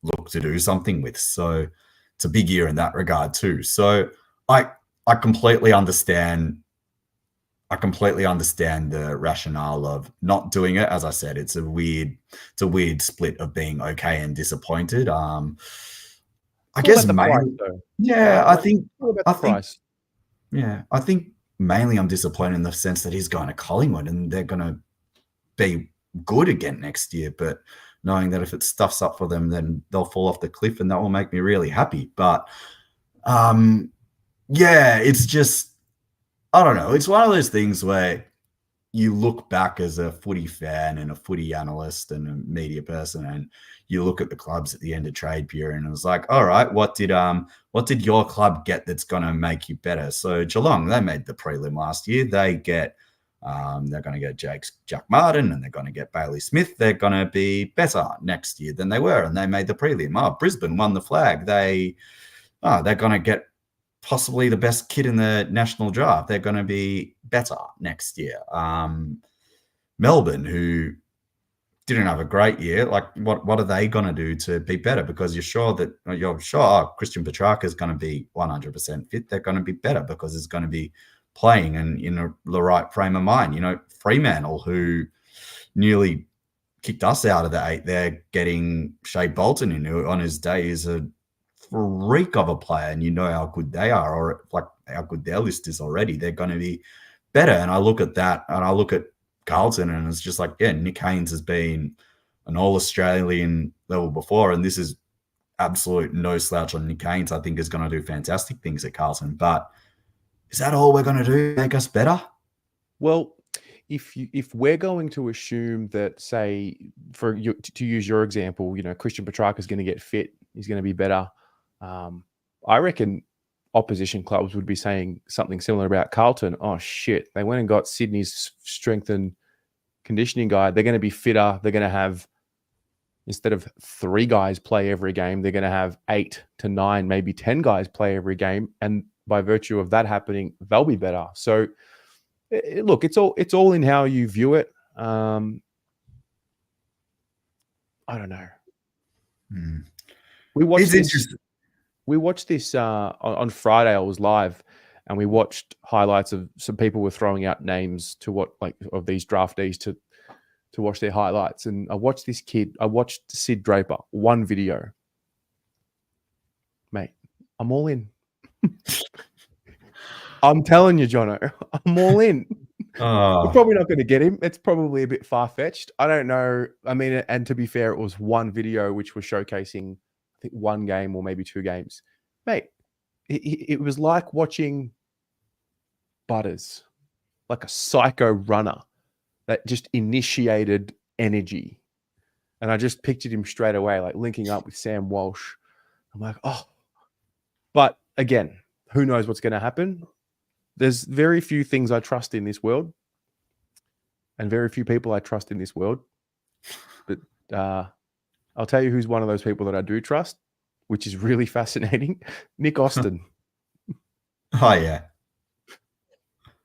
look to do something with. So it's a big year in that regard too. So I completely understand. I completely understand the rationale of not doing it. As I said, it's a weird split of being okay and disappointed. I guess mainly, I think mainly I'm disappointed in the sense that he's going to Collingwood and they're going to be good again next year. But knowing that if it stuffs up for them, then they'll fall off the cliff, and that will make me really happy. But it's just, I don't know. It's one of those things where you look back as a footy fan and a footy analyst and a media person, and you look at the clubs at the end of trade period, and it was like, all right, what did your club get that's going to make you better? So Geelong, they made the prelim last year. They get they're going to get Jack Martin, and they're going to get Bailey Smith. They're going to be better next year than they were, and they made the prelim. Brisbane won the flag. They're going to get possibly the best kid in the national draft. They're going to be better next year. Melbourne, who didn't have a great year, what are they going to do to be better? Because you're sure Christian Petrarca is going to be 100% fit. They're going to be better because it's going to be playing and in the right frame of mind. Fremantle, who nearly kicked us out of the 8, they're getting Shea Bolton in, who on his day is a freak of a player, and how good they are, or how good their list is already. They're going to be better. And I look at that, and I look at Carlton, and it's just Nick Haynes has been an all-Australian level before, and this is absolute no slouch on Nick Haynes. I think is going to do fantastic things at Carlton. But is that all we're going to do to make us better? Well, if we're going to assume that, say, to use your example, Christian Petrarca is going to get fit, he's going to be better. I reckon opposition clubs would be saying something similar about Carlton. Oh shit, they went and got Sydney's strength and conditioning guy. They're going to be fitter. They're going to have, instead of 3 guys play every game, they're going to have 8 to 9, maybe 10 guys play every game. And by virtue of that happening, they'll be better. So look, it's all in how you view it. I don't know. We watched this on Friday. I was live, and we watched highlights of some people were throwing out names of these draftees to watch their highlights. And I watched this kid. I watched Sid Draper, one video. Mate, I'm all in. I'm telling you, Jono, I'm all in. We're probably not going to get him. It's probably a bit far-fetched. I don't know. I mean, and to be fair, it was one video which was showcasing, I think, one game or maybe two games. Mate, it was like watching Butters, like a psycho runner that just initiated energy. And I just pictured him straight away, like linking up with Sam Walsh. I'm like, oh. But again, who knows what's going to happen? There's very few things I trust in this world, and very few people I trust in this world. But I'll tell you who's one of those people that I do trust, which is really fascinating. Nick Austin. Oh, yeah.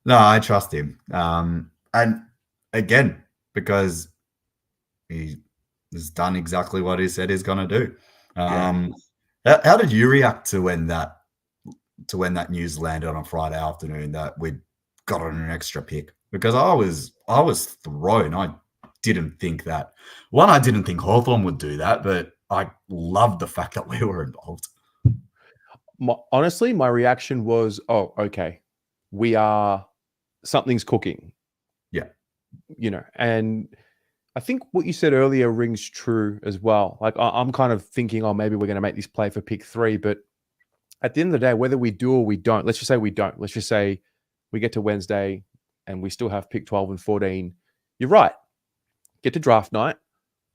No, I trust him. And again, because he has done exactly what he said he's going to do. How did you react to when that news landed on Friday afternoon that we'd gotten an extra pick? Because I was thrown. I didn't think that. One, I didn't think Hawthorn would do that, but I loved the fact that we were involved. Honestly, my reaction was, oh, okay, something's cooking. Yeah. And I think what you said earlier rings true as well. Like, I'm kind of thinking, oh, maybe we're going to make this play for pick 3, but at the end of the day, whether we do or we don't, let's just say we don't. Let's just say we get to Wednesday and we still have pick 12 and 14. You're right. Get to draft night,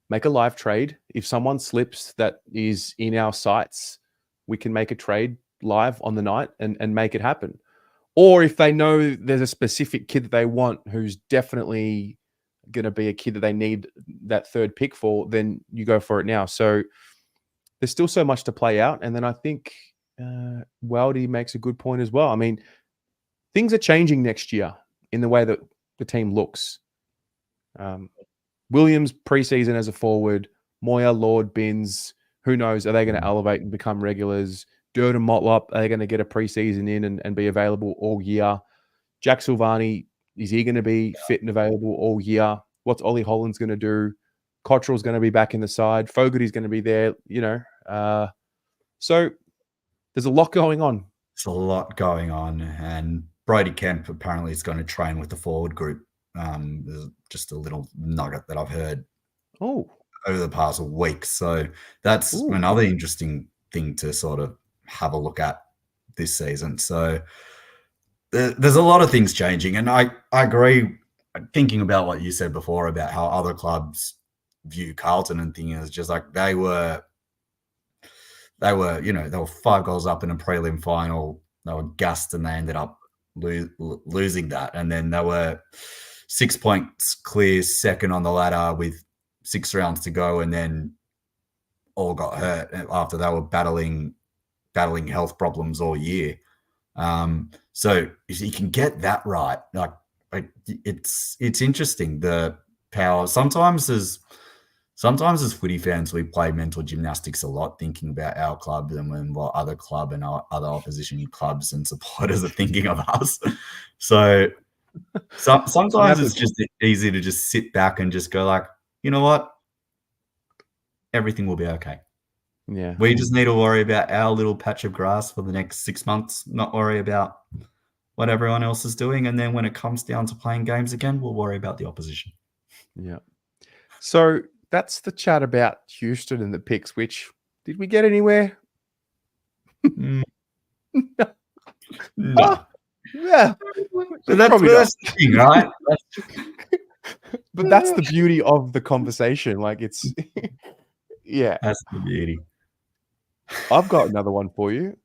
make a live trade. If someone slips that is in our sights, we can make a trade live on the night and make it happen. Or if they know there's a specific kid that they want who's definitely going to be a kid that they need that third pick for, then you go for it now. So there's still so much to play out. And then I think Weldy makes a good point as well. I mean, things are changing next year in the way that the team looks. Williams preseason as a forward, Moya, Lord, Binns, who knows? Are they going to elevate and become regulars? Durden, Motlop, are they going to get a preseason in and be available all year? Jack Silvani, is he going to be fit and available all year? What's Ollie Holland's going to do? Cottrell's going to be back in the side. Fogarty's going to be there, So there's a lot going on. It's a lot going on. And Brody Kemp apparently is going to train with the forward group. There's just a little nugget that I've heard over the past week. So that's another interesting thing to sort of have a look at this season. So there's a lot of things changing. And I agree, thinking about what you said before about how other clubs view Carlton and things, is just like they were 5 goals up in a prelim final. They were gassed and they ended up losing that. And then they were 6 points clear second on the ladder with 6 rounds to go, and then all got hurt after they were battling health problems all year. So if you can get that right, like it's interesting, the power. Sometimes as footy fans, we play mental gymnastics a lot, thinking about our club and what other club and our other opposition clubs and supporters are thinking of us. So sometimes it's just easy to just sit back and just go like, you know what? Everything will be okay. Yeah. We just need to worry about our little patch of grass for the next 6 months, not worry about what everyone else is doing. And then when it comes down to playing games again, we'll worry about the opposition. Yeah. So that's the chat about Houston and the picks, which did we get anywhere? No. Yeah. But that's the thing, right? But that's the beauty of the conversation. Like it's, yeah. That's the beauty. I've got another one for you.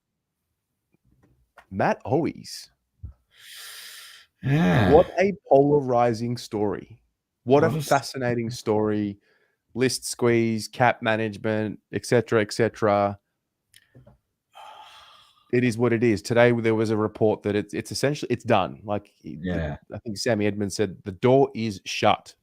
Matt Owies. Yeah. What a polarizing story. What a fascinating story. List squeeze, cap management, etc., etc. It is what it is. Today there was a report that it's essentially it's done. Like I think Sammy Edmonds said the door is shut.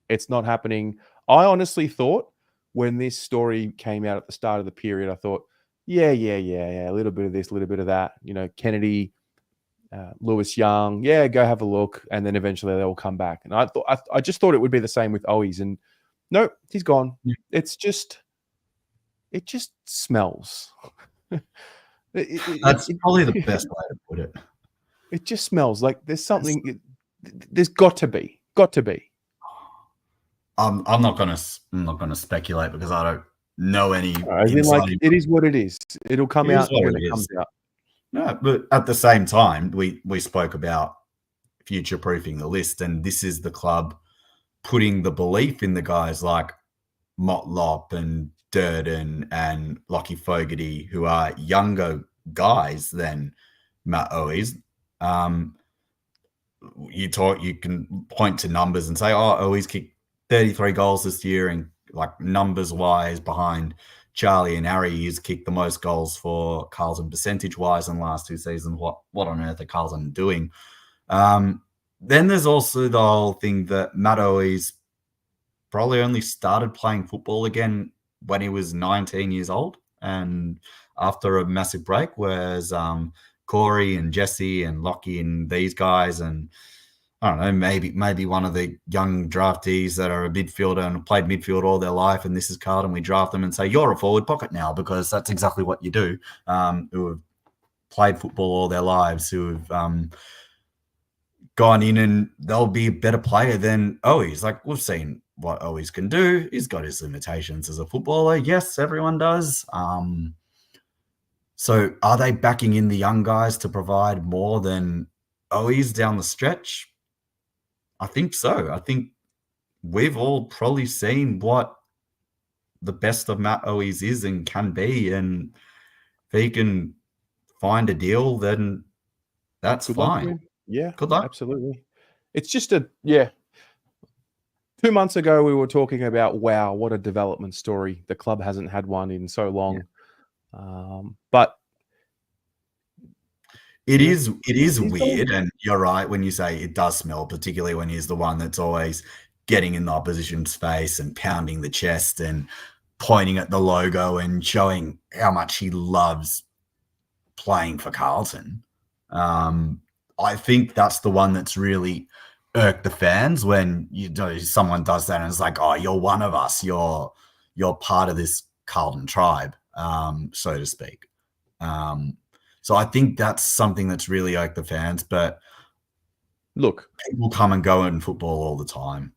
It's not happening. I honestly thought when this story came out at the start of the period, I thought, yeah, a little bit of this, a little bit of that. Kennedy, Lewis Young, go have a look, and then eventually they'll come back. And I just thought it would be the same with Owies, and no, he's gone. Yeah. It just smells. That's probably the best way to put it. It just smells like there's something. There's got to be. I'm not gonna speculate because I don't know any. It is what it is. It'll come out when it comes out. No, but at the same time, we spoke about future-proofing the list, and this is the club putting the belief in the guys like Motlop and Durden and Lockie Fogarty, who are younger guys than Matt Owies. You can point to numbers and say, Owies kicked 33 goals this year, and like numbers-wise behind Charlie and Harry, he's kicked the most goals for Carlton percentage-wise in the last 2 seasons. What on earth are Carlton doing? Then there's also the whole thing that Matt Owies probably only started playing football again when he was 19 years old, and after a massive break, whereas Corey and Jesse and Lockie and these guys, and I don't know, maybe one of the young draftees that are a midfielder and played midfield all their life, and this is Carlton, we draft them and say, you're a forward pocket now, because that's exactly what you do, who have played football all their lives, who have gone in and they'll be a better player than Owies. Like, we've seen what Owies can do. He's got his limitations as a footballer. Yes, everyone does. So are they backing in the young guys to provide more than Owies down the stretch? I think so. I think we've all probably seen what the best of Matt Owies is and can be, and if he can find a deal, then that's fine. Yeah, good luck. Absolutely. It's just 2 months ago we were talking about, wow, what a development story. The club hasn't had one in so long. Yeah. But it is weird, and you're right when you say it does smell, particularly when he's the one that's always getting in the opposition's face and pounding the chest and pointing at the logo and showing how much he loves playing for Carlton. I think that's the one that's really irked the fans when someone does that and it's like, oh, you're one of us. You're part of this Carlton tribe, so to speak. So I think that's something that's really irked the fans. But look, people come and go in football all the time.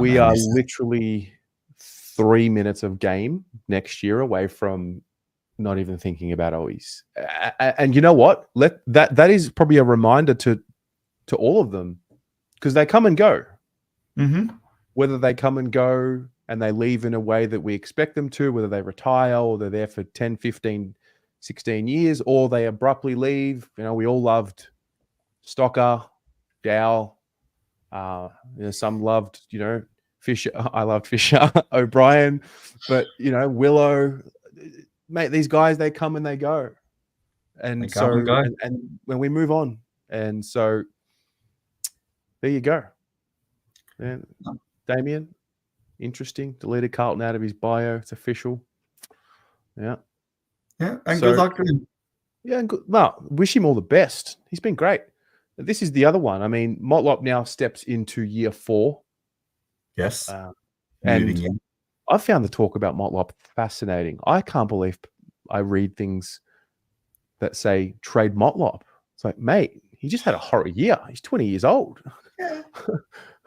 We are literally 3 minutes of game next year away from not even thinking about Owies. And you know what? That is probably a reminder to all of them, because they come and go. Mm-hmm. Whether they come and go and they leave in a way that we expect them to, whether they retire or they're there for 10, 15, 16 years, or they abruptly leave. We all loved Stocker, Dow. Some loved, Fisher. I loved Fisher, O'Brien, but Willow. Mate, these guys, they come and they go, and and when we move on, and so there you go. And Damien, interesting. Deleted Carlton out of his bio. It's official. Yeah, and good luck to him. Yeah, and good. Well, wish him all the best. He's been great. This is the other one. I mean, Motlop now steps into year 4. Yes, and I found the talk about Motlop fascinating. I can't believe I read things that say trade Motlop. It's like, mate, he just had a horrid year. He's 20 years old. Yeah.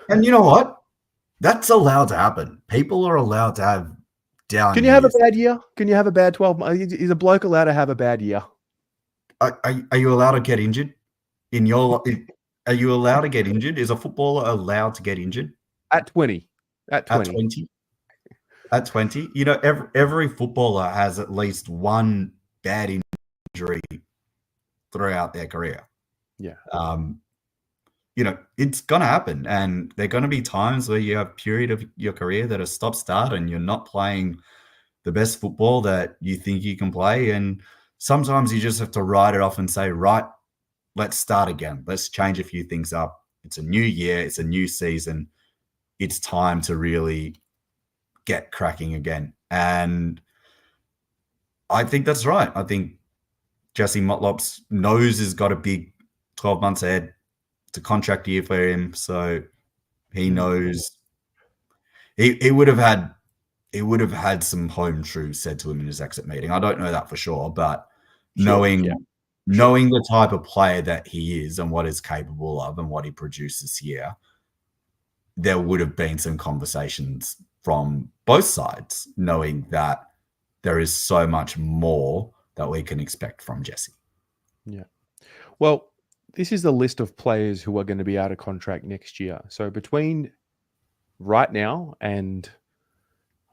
And you know what? That's allowed to happen. People are allowed to have down Can you years. have a bad year? Can you have a bad 12 months? Is a bloke allowed to have a bad year? Are you allowed to get injured? Are you allowed to get injured? Is a footballer allowed to get injured? At 20. At 20. At 20, every footballer has at least one bad injury throughout their career. Yeah. It's going to happen. And there are going to be times where you have a period of your career that is stop-start and you're not playing the best football that you think you can play. And sometimes you just have to write it off and say, right, let's start again. Let's change a few things up. It's a new year. It's a new season. It's time to really get cracking again. And I think that's right. I think Jesse Motlop's nose has got a big 12 months ahead. It's a contract year for him. So he knows he would have had some home truths said to him in his exit meeting. I don't know that for sure, but knowing the type of player that he is and what he's capable of and what he produces here, there would have been some conversations from both sides, knowing that there is so much more that we can expect from Jesse. Yeah. Well, this is the list of players who are going to be out of contract next year. So between right now and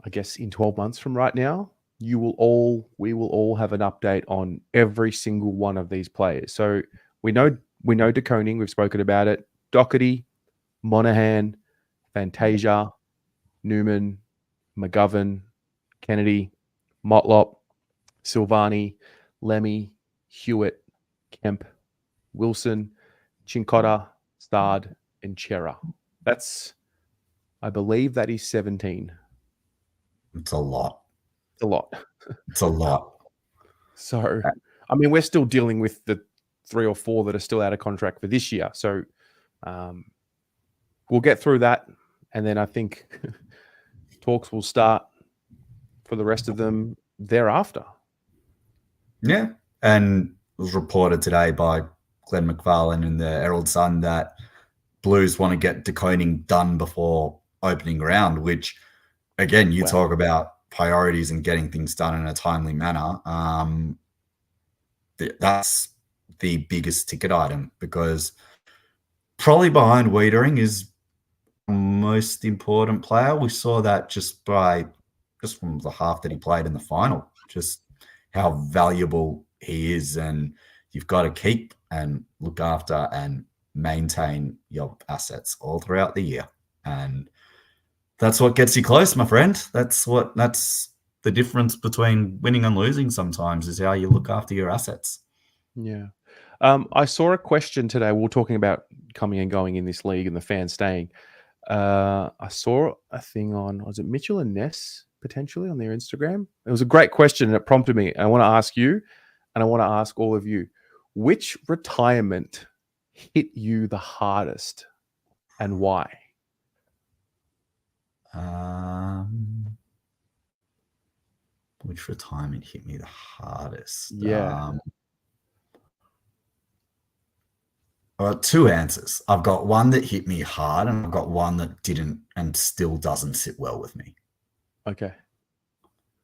I guess in 12 months from right now, we will all have an update on every single one of these players. So we know De Koning, we've spoken about it. Doherty, Monahan, Fantasia, Newman, McGovern, Kennedy, Motlop, Silvani, Lemmy, Hewitt, Kemp, Wilson, Chincotta, Stard, and Chera. I believe that is 17. It's a lot. It's a lot. It's a lot. So, I mean, we're still dealing with the 3 or 4 that are still out of contract for this year. So we'll get through that. And then I think talks will start for the rest of them thereafter. Yeah. And it was reported today by Glenn McFarlane in the Herald Sun that Blues want to get De Koning done before opening round, which, again, you talk about priorities and getting things done in a timely manner. That's the biggest ticket item, because probably behind Weitering is the most important player. We saw that just from the half that he played in the final, just how valuable he is. And you've got to keep and look after and maintain your assets all throughout the year. And that's what gets you close, my friend. That's the difference between winning and losing sometimes, is how you look after your assets. Yeah. I saw a question today. We were talking about coming and going in this league and the fans staying. I saw a thing on, was it Mitchell and Ness potentially on their Instagram? It was a great question and it prompted me. I want to ask you, and I want to ask all of you, which retirement hit you the hardest and why? Which retirement hit me the hardest? Yeah. I've got 2 answers. I've got one that hit me hard, and I've got one that didn't and still doesn't sit well with me. Okay.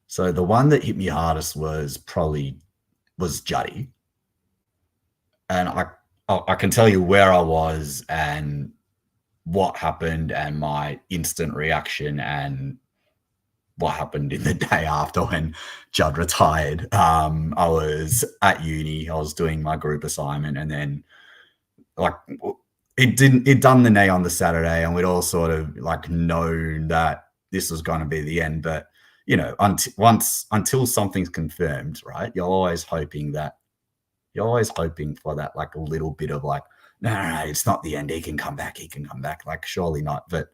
So the one that hit me hardest was Juddy. And I can tell you where I was and what happened and my instant reaction and what happened in the day after when Judd retired. I was at uni, I was doing my group assignment, and then it done the knee on the Saturday, and we'd all sort of known that this was going to be the end. But until something's confirmed, right? You're always hoping for that a little bit of no, it's not the end. He can come back. Surely not. But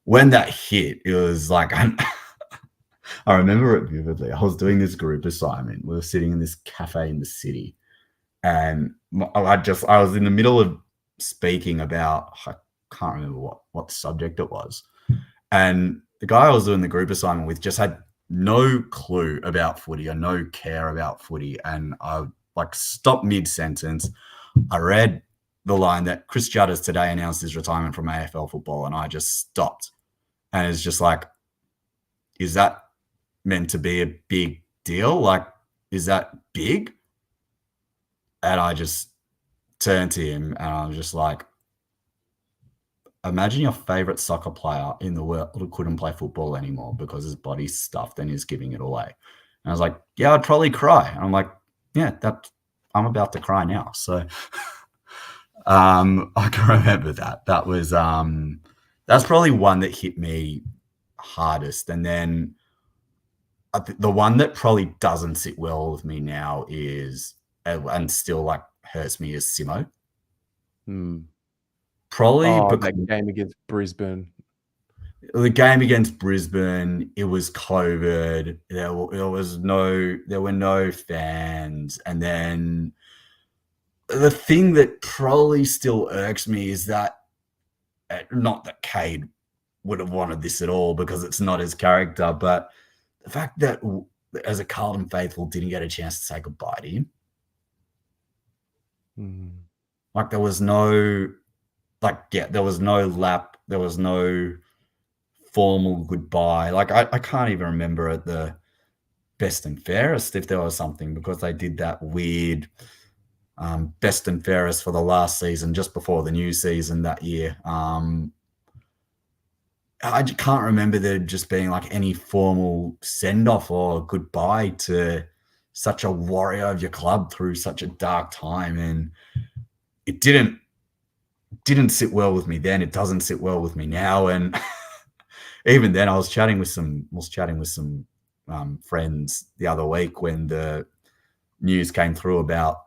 when that hit, it was I remember it vividly. I was doing this group assignment. We were sitting in this cafe in the city, and I was in the middle of speaking about, I can't remember what subject it was. And the guy I was doing the group assignment with just had no clue about footy or no care about footy. And I stopped mid-sentence. I read the line that Chris Judd has today announced his retirement from AFL football, and I just stopped. And it's just is that meant to be a big deal? Is that big? And I just turned to him and I was just imagine your favorite soccer player in the world who couldn't play football anymore because his body's stuffed and he's giving it away. And I was yeah, I'd probably cry. And I'm yeah, I'm about to cry now. So I can remember that. That was that's probably one that hit me hardest. And then the one that probably doesn't sit well with me now is, and still like hurts me, is Simo. Probably because that game against Brisbane. the game against Brisbane, it was COVID. There were no fans, and then the thing that probably still irks me is that, not that Cade would have wanted this at all because it's not his character, but the fact that as a Carlton faithful didn't get a chance to say goodbye to him. Like there was no lap, there was no formal goodbye. Like I can't even remember at the best and fairest if there was something, because they did that weird best and fairest for the last season just before the new season that year. I can't remember there just being like any formal send-off or goodbye to such a warrior of your club through such a dark time. And it didn't sit well with me then. It doesn't sit well with me now. And even then I was chatting with some friends the other week when the news came through about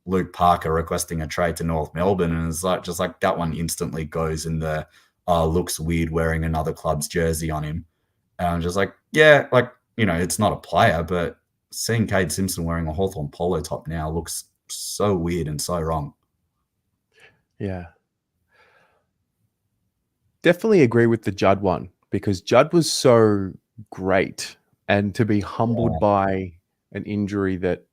Luke Parker requesting a trade to North Melbourne, and it's like just like that one instantly goes in the looks weird wearing another club's jersey on him. And I'm just like, yeah, like, you know, it's not a player, but seeing Cade Simpson wearing a Hawthorn polo top now looks so weird and so wrong. Yeah. Definitely agree with the Judd one, because Judd was so great, and to be humbled by an injury that,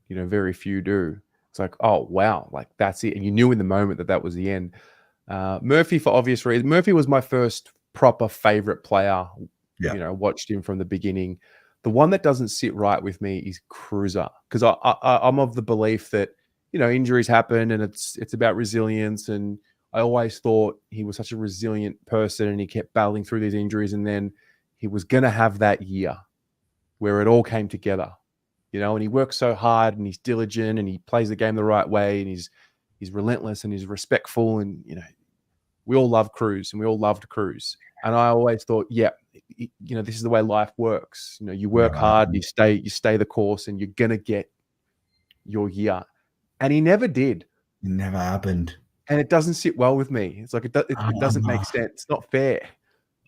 you know, very few do. It's like, oh, wow, like that's it. And you knew in the moment that was the end. Murphy, for obvious reasons. Murphy was my first proper favorite player. Yeah. You know, watched him from the beginning. The one that doesn't sit right with me is Cruiser, because I'm of the belief that, you know, injuries happen and it's about resilience. And I always thought he was such a resilient person, and he kept battling through these injuries, and then he was going to have that year where it all came together, you know, and he works so hard and he's diligent and he plays the game the right way, and he's relentless and he's respectful, and, you know, we all love Cruz and we all loved Cruz. And I always thought, yeah, you know, this is the way life works. You know, you work hard, you stay the course, and you're going to get your year. And he never did. It never happened. And it doesn't sit well with me. It's like, it doesn't make sense. It's not fair.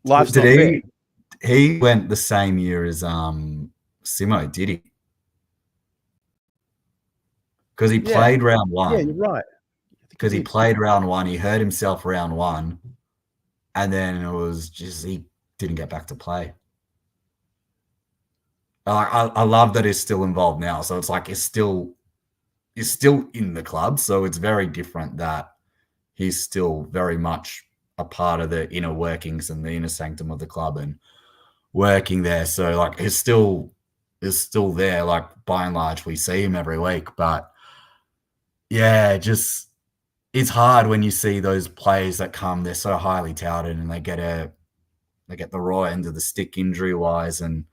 Life's not fair. He went the same year as Simo, did he? Because he played round one. Yeah, you're right. Because he played round one. He hurt himself round one. And then it was just, he didn't get back to play. I love that he's still involved now. So it's like he's still in the club. So it's very different that he's still very much a part of the inner workings and the inner sanctum of the club and working there. So like he's still there. Like by and large, we see him every week. But yeah, just it's hard when you see those players that come, they're so highly touted and they get the raw end of the stick injury wise and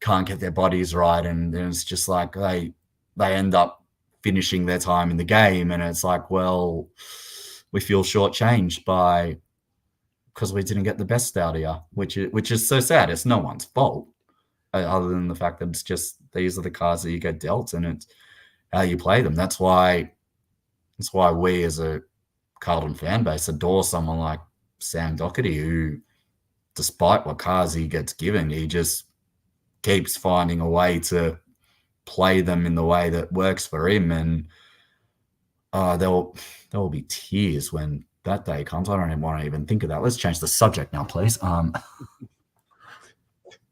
can't get their bodies right. And then it's just like they end up finishing their time in the game. And it's like, well, we feel shortchanged because we didn't get the best out of you, which is so sad. It's no one's fault other than the fact that it's just, these are the cards that you get dealt and it's how you play them. That's why we as a Carlton fan base adore someone like Sam Doherty, who, despite what cards he gets given, he just keeps finding a way to play them in the way that works for him. And there will be tears when that day comes. I don't even want to even think of that. Let's change the subject now, please.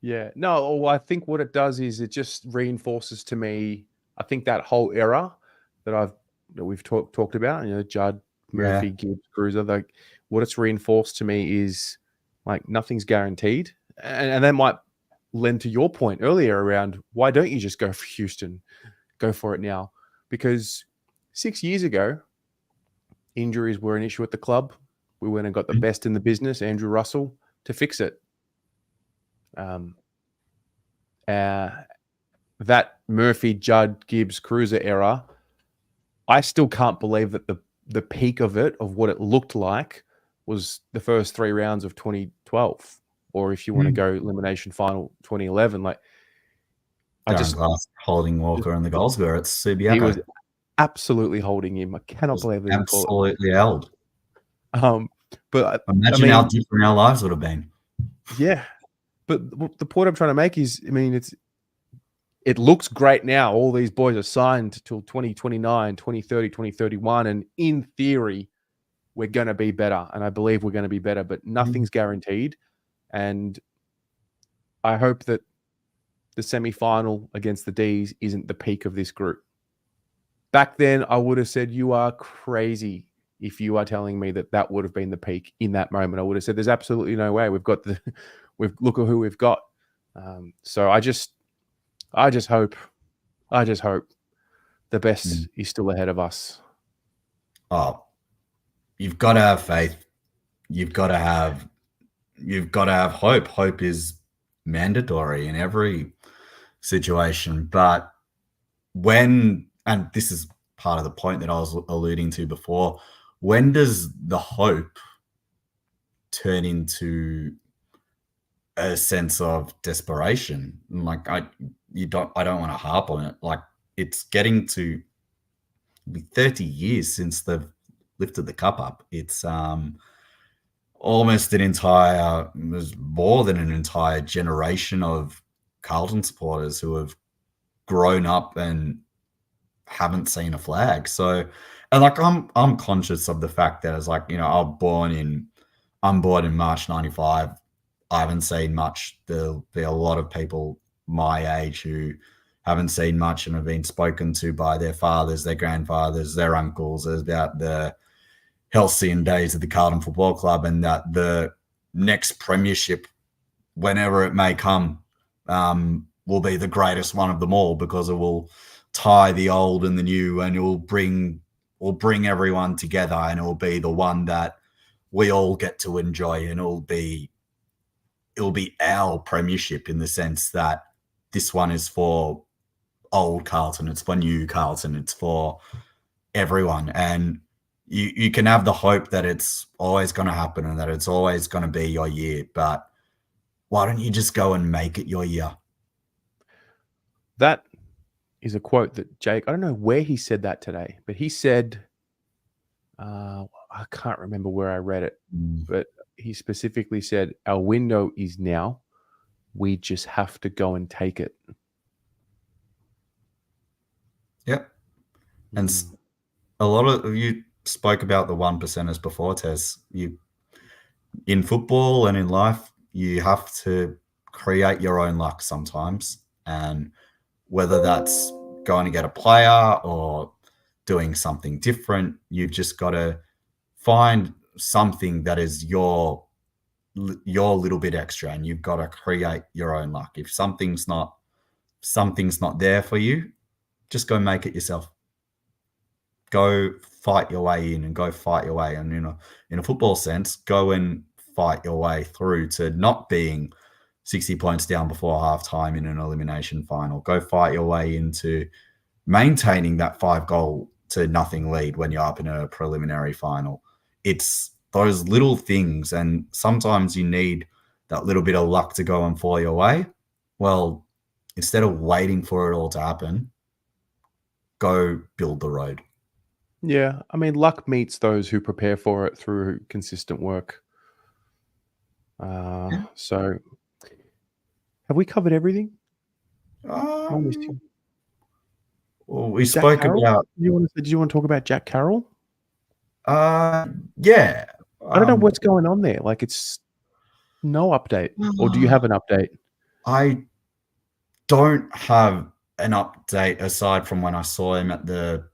Yeah. No, well, I think what it does is it just reinforces to me, I think that whole era that we've talked about, you know, Judd, Murphy, Gibbs, Cruiser, like what it's reinforced to me is like nothing's guaranteed. And that might lend to your point earlier around why don't you just go for Houston? Go for it now. Because 6 years ago, injuries were an issue at the club. We went and got the best in the business, Andrew Russell, to fix it. That Murphy, Judd, Gibbs, Cruiser era, I still can't believe that the peak of it, of what it looked like, was the first 3 rounds of 2012. or if you want to go elimination final 2011, like Darren Glass holding Walker in the goal scorer at Subiaco. He was absolutely holding him. I cannot believe they didn't call it. Absolutely held. But imagine how different our lives would have been. Yeah, but the point I'm trying to make is, I mean, it looks great now. All these boys are signed till 2029, 2030, 2031, and in theory, we're going to be better, and I believe we're going to be better, but nothing's guaranteed. And I hope that the semi-final against the D's isn't the peak of this group. Back then, I would have said, you are crazy if you are telling me that would have been the peak in that moment. I would have said, there's absolutely no way. Look at who we've got. So I just hope the best is still ahead of us. Oh, you've got to have faith. You've got to have hope. Hope is mandatory in every situation. But and this is part of the point that I was alluding to before, when does the hope turn into a sense of desperation? Like I don't want to harp on it. Like, it's getting to be 30 years since they've lifted the cup up. It's almost more than an entire generation of Carlton supporters who have grown up and haven't seen a flag. So, and like I'm conscious of the fact that it's like, you know, I'm born in March 95. I haven't seen much. There'll be a lot of people my age who haven't seen much and have been spoken to by their fathers, their grandfathers, their uncles about the halcyon days of the Carlton Football Club, and that the next premiership, whenever it may come, will be the greatest one of them all, because it will tie the old and the new, and it will bring everyone together, and it will be the one that we all get to enjoy, and it'll be our premiership, in the sense that this one is for old Carlton, it's for new Carlton, it's for everyone. And you can have the hope that it's always going to happen and that it's always going to be your year, but why don't you just go and make it your year? That is a quote that Jake, I don't know where he said that today, but he said, I can't remember where I read it, but he specifically said, our window is now. We just have to go and take it. Yep. And a lot of you spoke about the 1%ers before, Tez. In football and in life, you have to create your own luck sometimes. And whether that's going to get a player or doing something different, you've just got to find something that is your little bit extra, and you've got to create your own luck. If something's not there for you, just go make it yourself. Go fight your way in and go fight your way. And, you know, in a football sense, go and fight your way through to not being 60 points down before halftime in an elimination final. Go fight your way into maintaining that 5-goal to nothing lead when you're up in a preliminary final. It's those little things, and sometimes you need that little bit of luck to go and fall your way. Well, instead of waiting for it all to happen, go build the road. Yeah, I mean, luck meets those who prepare for it through consistent work. So, have we covered everything? Well, we Jack spoke Carroll? about. Did you want to talk about Jack Carroll? Yeah. I don't know what's going on there. Like, it's no update. Or do you have an update? I don't have an update aside from when I saw him at the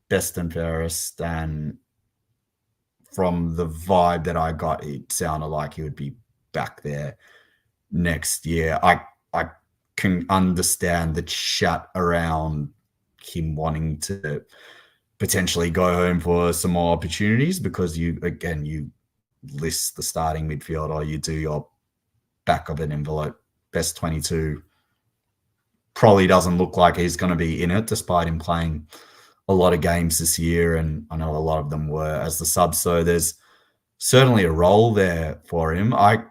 Best and Fairest, and from the vibe that I got, it sounded like he would be back there next year. I can understand the chat around him wanting to potentially go home for some more opportunities, because you list the starting midfield, or you do your back of an envelope best 22. Probably doesn't look like he's going to be in it, despite him playing a lot of games this year, and I know a lot of them were as the sub. So there's certainly a role there for him. I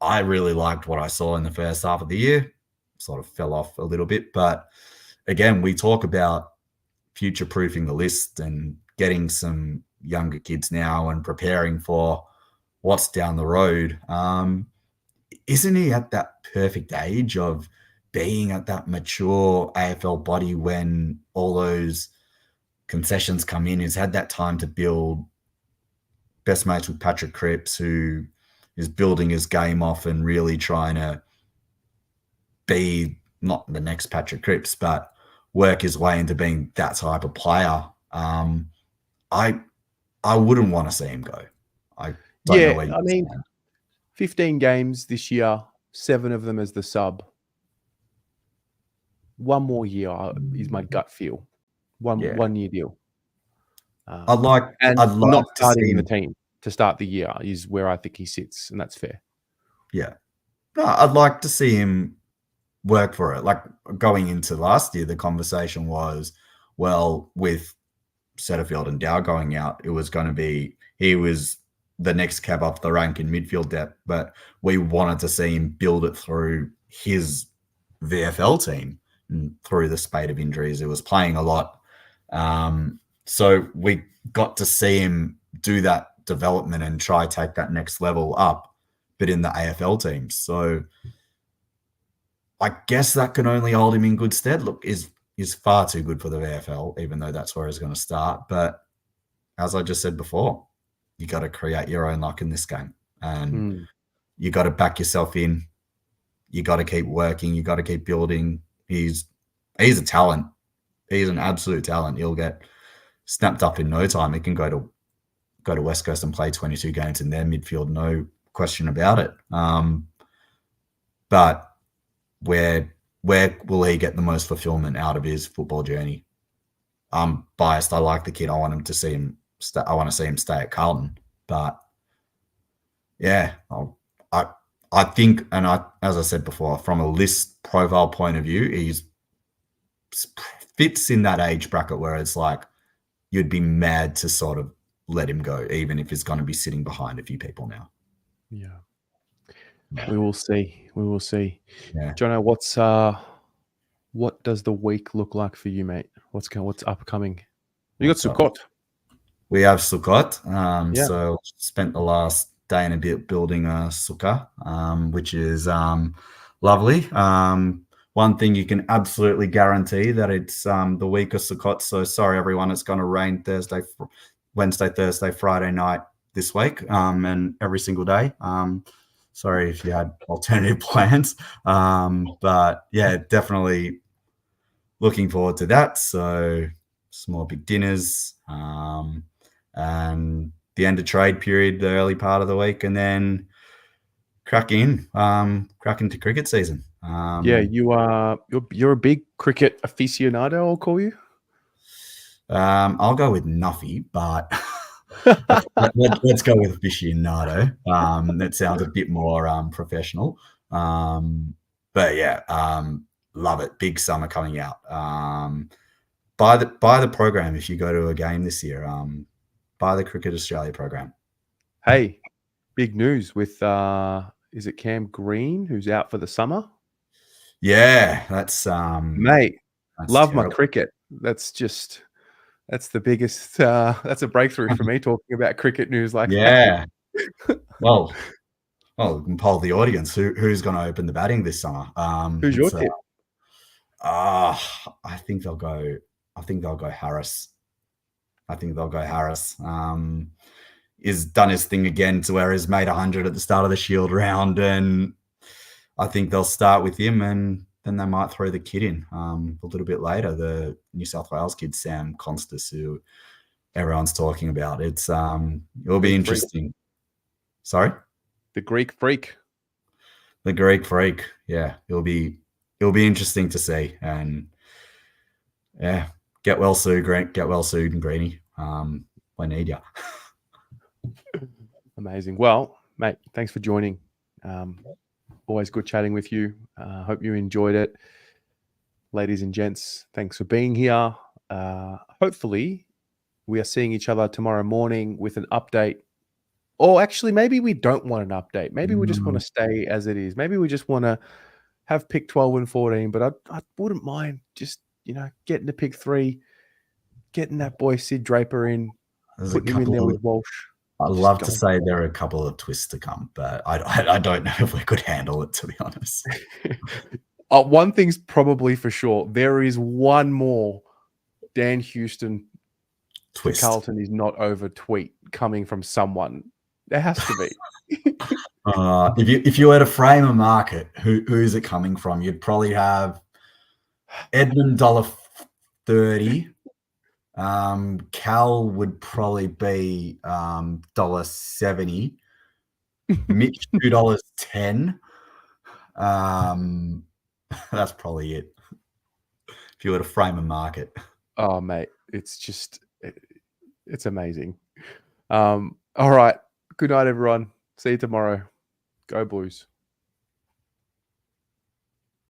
I really liked what I saw in the first half of the year. Sort of fell off a little bit, but again, we talk about future-proofing the list and getting some younger kids now and preparing for what's down the road. Isn't he at that perfect age of being at that mature AFL body when all those concessions come in? He's had that time to build, best mates with Patrick Cripps, who is building his game off and really trying to be not the next Patrick Cripps, but work his way into being that type of player. I wouldn't want to see him go. I don't know where you mean, stand. 15 games this year, 7 of them as the sub. One more year is my gut feel. One year deal. I'd like not to starting see in the him. team to start the year is where I think he sits, and that's fair. Yeah. No, I'd like to see him work for it. Like going into last year, the conversation was, well, with Setterfield and Dow going out, it was going to be he was the next cab up the rank in midfield depth, but we wanted to see him build it through his VFL team and through the spate of injuries. It was playing a lot. So we got to see him do that development and try take that next level up, but in the AFL teams. So I guess that can only hold him in good stead. Look, is far too good for the VFL, even though that's where he's going to start. But as I just said before, you got to create your own luck in this game, and you got to back yourself in. You got to keep working. You got to keep building. He's a talent. He's an absolute talent. He'll get snapped up in no time. He can go to West Coast and play 22 games in their midfield, no question about it. But where will he get the most fulfillment out of his football journey? I'm biased. I like the kid. I want him to see him. I want to see him stay at Carlton. But yeah, I think, and as I said before, from a list profile point of view, he's fits in that age bracket where it's like you'd be mad to sort of let him go, even if he's going to be sitting behind a few people now. Yeah. We will see. We will see. Yeah. Jono, what does the week look like for you, mate? What's upcoming? You got Sukkot. We have Sukkot. Yeah. So spent the last day and a bit building a sukkah, which is lovely. One thing you can absolutely guarantee that it's the week of Sukkot. So sorry, everyone, it's going to rain Wednesday, Thursday, Friday night this week, and every single day. Sorry if you had alternative plans. But yeah, definitely looking forward to that. So some more big dinners, and the end of trade period, the early part of the week, and then crack into cricket season. Yeah, you're a big cricket aficionado, I'll call you. I'll go with Nuffy, but let's go with aficionado. That sounds a bit more professional. But yeah, love it. Big summer coming out. Buy the program if you go to a game this year. Buy the Cricket Australia program. Hey, big news with is it Cam Green who's out for the summer? Yeah, that's mate. Love terrible. my cricket. That's the biggest. That's a breakthrough for me talking about cricket news like that. Yeah. Well, we can poll the audience. Who's going to open the batting this summer? Who's your tip? I think they'll go Harris. He's done his thing again to where he's made 100 at the start of the Shield round, and I think they'll start with him, and then they might throw the kid in a little bit later. The New South Wales kid, Sam Constas, who everyone's talking about. It'll be interesting. Freak. Sorry? The Greek freak. The Greek freak. Yeah, it'll be interesting to see. And yeah, get well soon, and Greeny. I need you. Amazing. Well, mate, thanks for joining. Always good chatting with you. Hope you enjoyed it. Ladies and gents, thanks for being here. Hopefully, we are seeing each other tomorrow morning with an update Or actually, maybe we don't want an update. Maybe we just want to stay as it is. Maybe we just want to have pick 12 and 14. But I wouldn't mind just, getting to pick 3, getting that boy Sid Draper in, There's a putting him in there couple with of, Walsh. I'd Just love to going. say there are a couple of twists to come, but I don't know if we could handle it, to be honest. One thing's probably for sure. There is one more Dan Houston Twist. Carlton is not over tweet coming from someone. There has to be. If you were to frame a market, who's it coming from? You'd probably have Edmund $1.30. Cal would probably be $1.70. Mitch $2.10. That's probably it. If you were to frame a market. Oh, mate, it's amazing. All right. Good night, everyone. See you tomorrow. Go Blues.